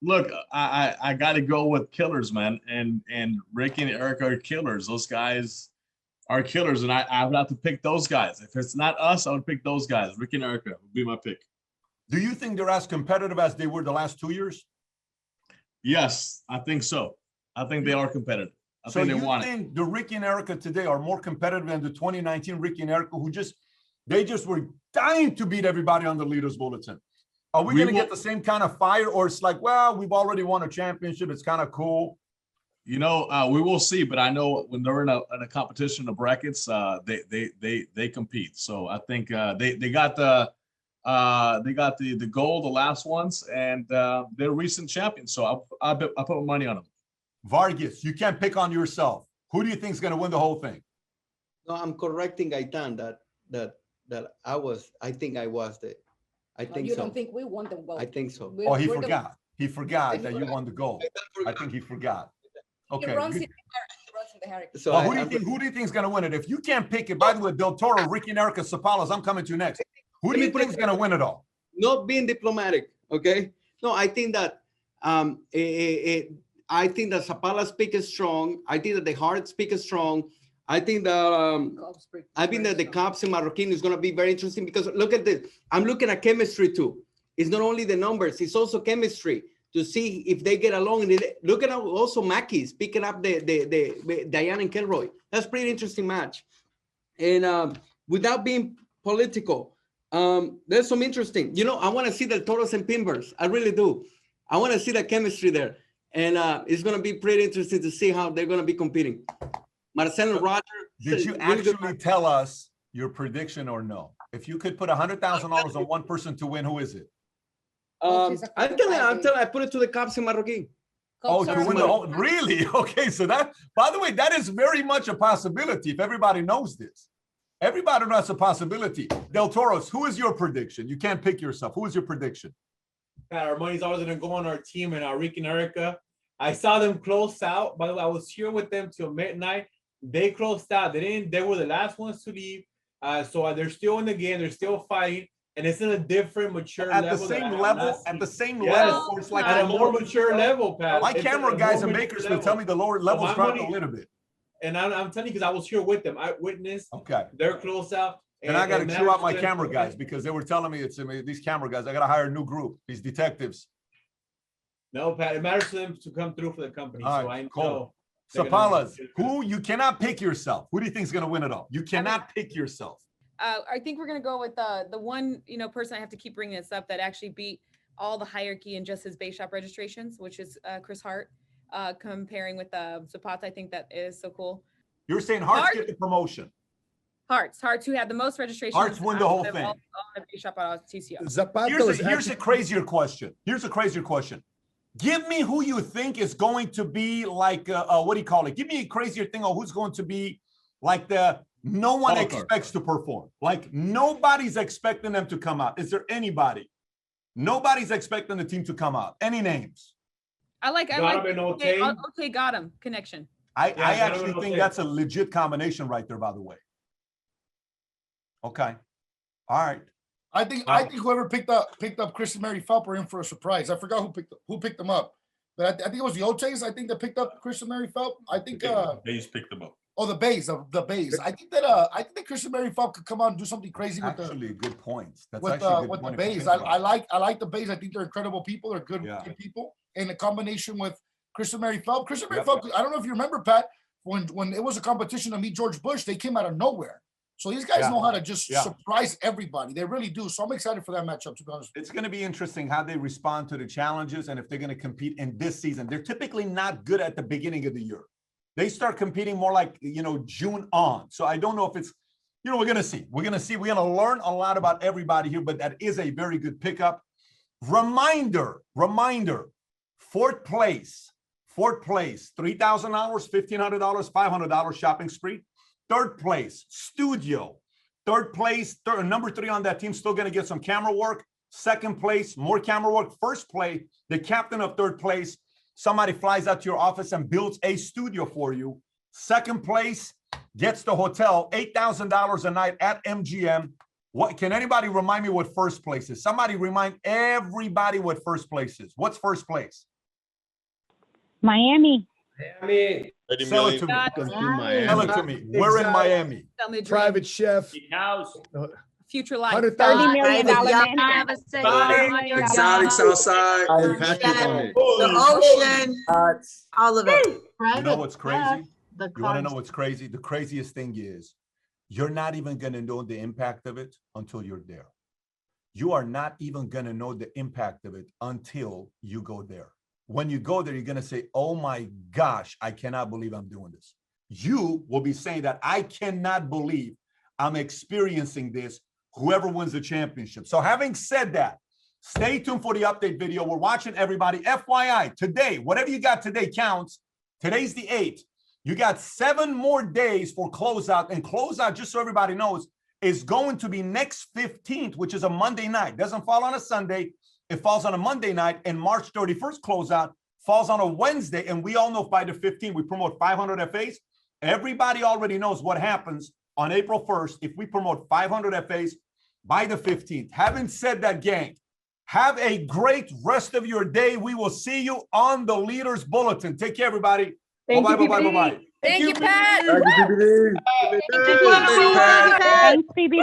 Look, I got to go with killers, man. And Ricky and Erika are killers. Those guys are killers. And I would have to pick those guys. If it's not us, I would pick those guys. Ricky and Erika would be my pick. Do you think they're as competitive as they were the last 2 years? Yes, I think so. I think they are competitive. I So think they you want it. think the Ricky and Erika today are more competitive than the 2019 Ricky and Erika they just were dying to beat everybody on the Leaders Bulletin? Are we going to get the same kind of fire, or it's like, well, we've already won a championship. It's kind of cool. You know, we will see, but I know when they're in a competition in the brackets, they compete. So I think they got the gold, the last ones, and they're recent champions. So I put my money on them. Vargas, you can't pick on yourself. Who do you think is going to win the whole thing? No, I'm correcting Gaitan that I think I was the. I think you so. don't think we won the gold? I think so. Oh, he forgot. He forgot that you won the gold. I think he forgot. Okay. He runs in the hurricane. So well, who do you think is going to win it? If you can't pick it, by the way, Del Toro, Ricky and Erika, Sapaula's, I'm coming to next. Who do you think is going to win it all? Not being diplomatic, okay? No, I think that Sapaula's pick is strong. I think that the Hart pick is strong. I think that the Cobbs and Marroquin is going to be very interesting, because look at this. I'm looking at chemistry too. It's not only the numbers, it's also chemistry to see if they get along. And look at also Mackey's picking up the Diane and Kilroy. That's a pretty interesting match. And without being political, there's some interesting. You know, I want to see the Toros and Pimbers. I really do. I want to see the chemistry there. And it's going to be pretty interesting to see how they're going to be competing. Marcel and Roger. Did you actually tell us your prediction or no? If you could put $100,000 on one person to win, who is it? I put it to the Cobbs and Marroquin. Oh, to win the whole, really? Okay, so that, by the way, that is very much a possibility if everybody knows this. Everybody knows a possibility. Del Toros, who is your prediction? You can't pick yourself. Who is your prediction? Our money's always going to go on our team and Ricky and Erika. I saw them close out. By the way, I was here with them till midnight. They closed out. They were the last ones to leave. So they're still in the game. They're still fighting. And it's in a different, mature level. At the same level, or it's like at a more mature level, Pat. My camera guys in Bakersfield tell me the lower levels dropped a little bit. And I'm telling you because I was here with them. I witnessed their close out. And I got to chew out my camera guys because they were telling me these camera guys, I got to hire a new group, these detectives. No, Pat, it matters to them to come through for the company. All right, cool. Sapaula's, who you cannot pick yourself. Who do you think is going to win it all? You cannot pick yourself. I think we're gonna go with the one person I have to keep bringing this up that actually beat all the hierarchy in just his base shop registrations, which is Chris Hart. Comparing with Zapata, I think that is so cool. You're saying Hart's get the promotion. Hearts who had the most registrations. Hearts win the whole thing. All the base shop TCO. Zapata here's a crazier question. Give me who you think is going to be like what do you call it? Give me a crazier thing of who's going to be like the. No one expects to perform. Like nobody's expecting them to come out. Is there anybody? Nobody's expecting the team to come out. Any names? I like Otey. Otey Gautam connection. I actually think that's a legit combination right there, by the way. Okay. All right. I think whoever picked up Chris and Mary Philp are in for a surprise. I forgot who picked them up. But I think it was the Oteys, I think, that picked up Chris and Mary Philp. I think Bays picked them up. Oh, the Bays. I think that Chris and Mary Philp could come out and do something crazy with good points. That's with the Bays. I like the Bays. I think they're incredible people. They're good people. And the combination with Chris and Mary Philp. Chris and Mary Philp, I don't know if you remember, Pat, when it was a competition to meet George Bush, they came out of nowhere. So these guys know how to just surprise everybody. They really do. So I'm excited for that matchup, to be honest. It's going to be interesting how they respond to the challenges and if they're going to compete in this season. They're typically not good at the beginning of the year. They start competing more like, June on. So I don't know if it's, we're going to see. We're going to learn a lot about everybody here, but that is a very good pickup. Reminder, fourth place, $3,000, $1,500, $500 shopping spree. Third place, studio. Third place, number 3 on that team, still going to get some camera work. Second place, more camera work. First place, the captain of third place, somebody flies out to your office and builds a studio for you. Second place gets the hotel, $8,000 a night at MGM. What can anybody remind me what first place is? Somebody remind everybody what first place is. What's first place? Miami. Sell it to me. Tell it to me. We're in Miami. Private chef. Future life. $30 million man. Exotics outside. The ocean. All of it. You know what's crazy? You want to know what's crazy? The craziest thing is you're not even going to know the impact of it until you're there. You are not even going to know the impact of it until you go there. When you go there, you're going to say, oh my gosh, I cannot believe I'm doing this. You will be saying that I cannot believe I'm experiencing this, whoever wins the championship. So having said that, stay tuned for the update video. We're watching everybody. FYI, today, whatever you got today counts. Today's the 8th. You got 7 more days for closeout. And closeout, just so everybody knows, is going to be next 15th, which is a Monday night. Doesn't fall on a Sunday. It falls on a Monday night, and March 31st closeout falls on a Wednesday. And we all know by the 15th, we promote 500 FAs. Everybody already knows what happens on April 1st if we promote 500 FAs by the 15th. Having said that, gang, have a great rest of your day. We will see you on the Leaders Bulletin. Take care, everybody. Bye-bye. Thank you, Pat. Thanks, PBD.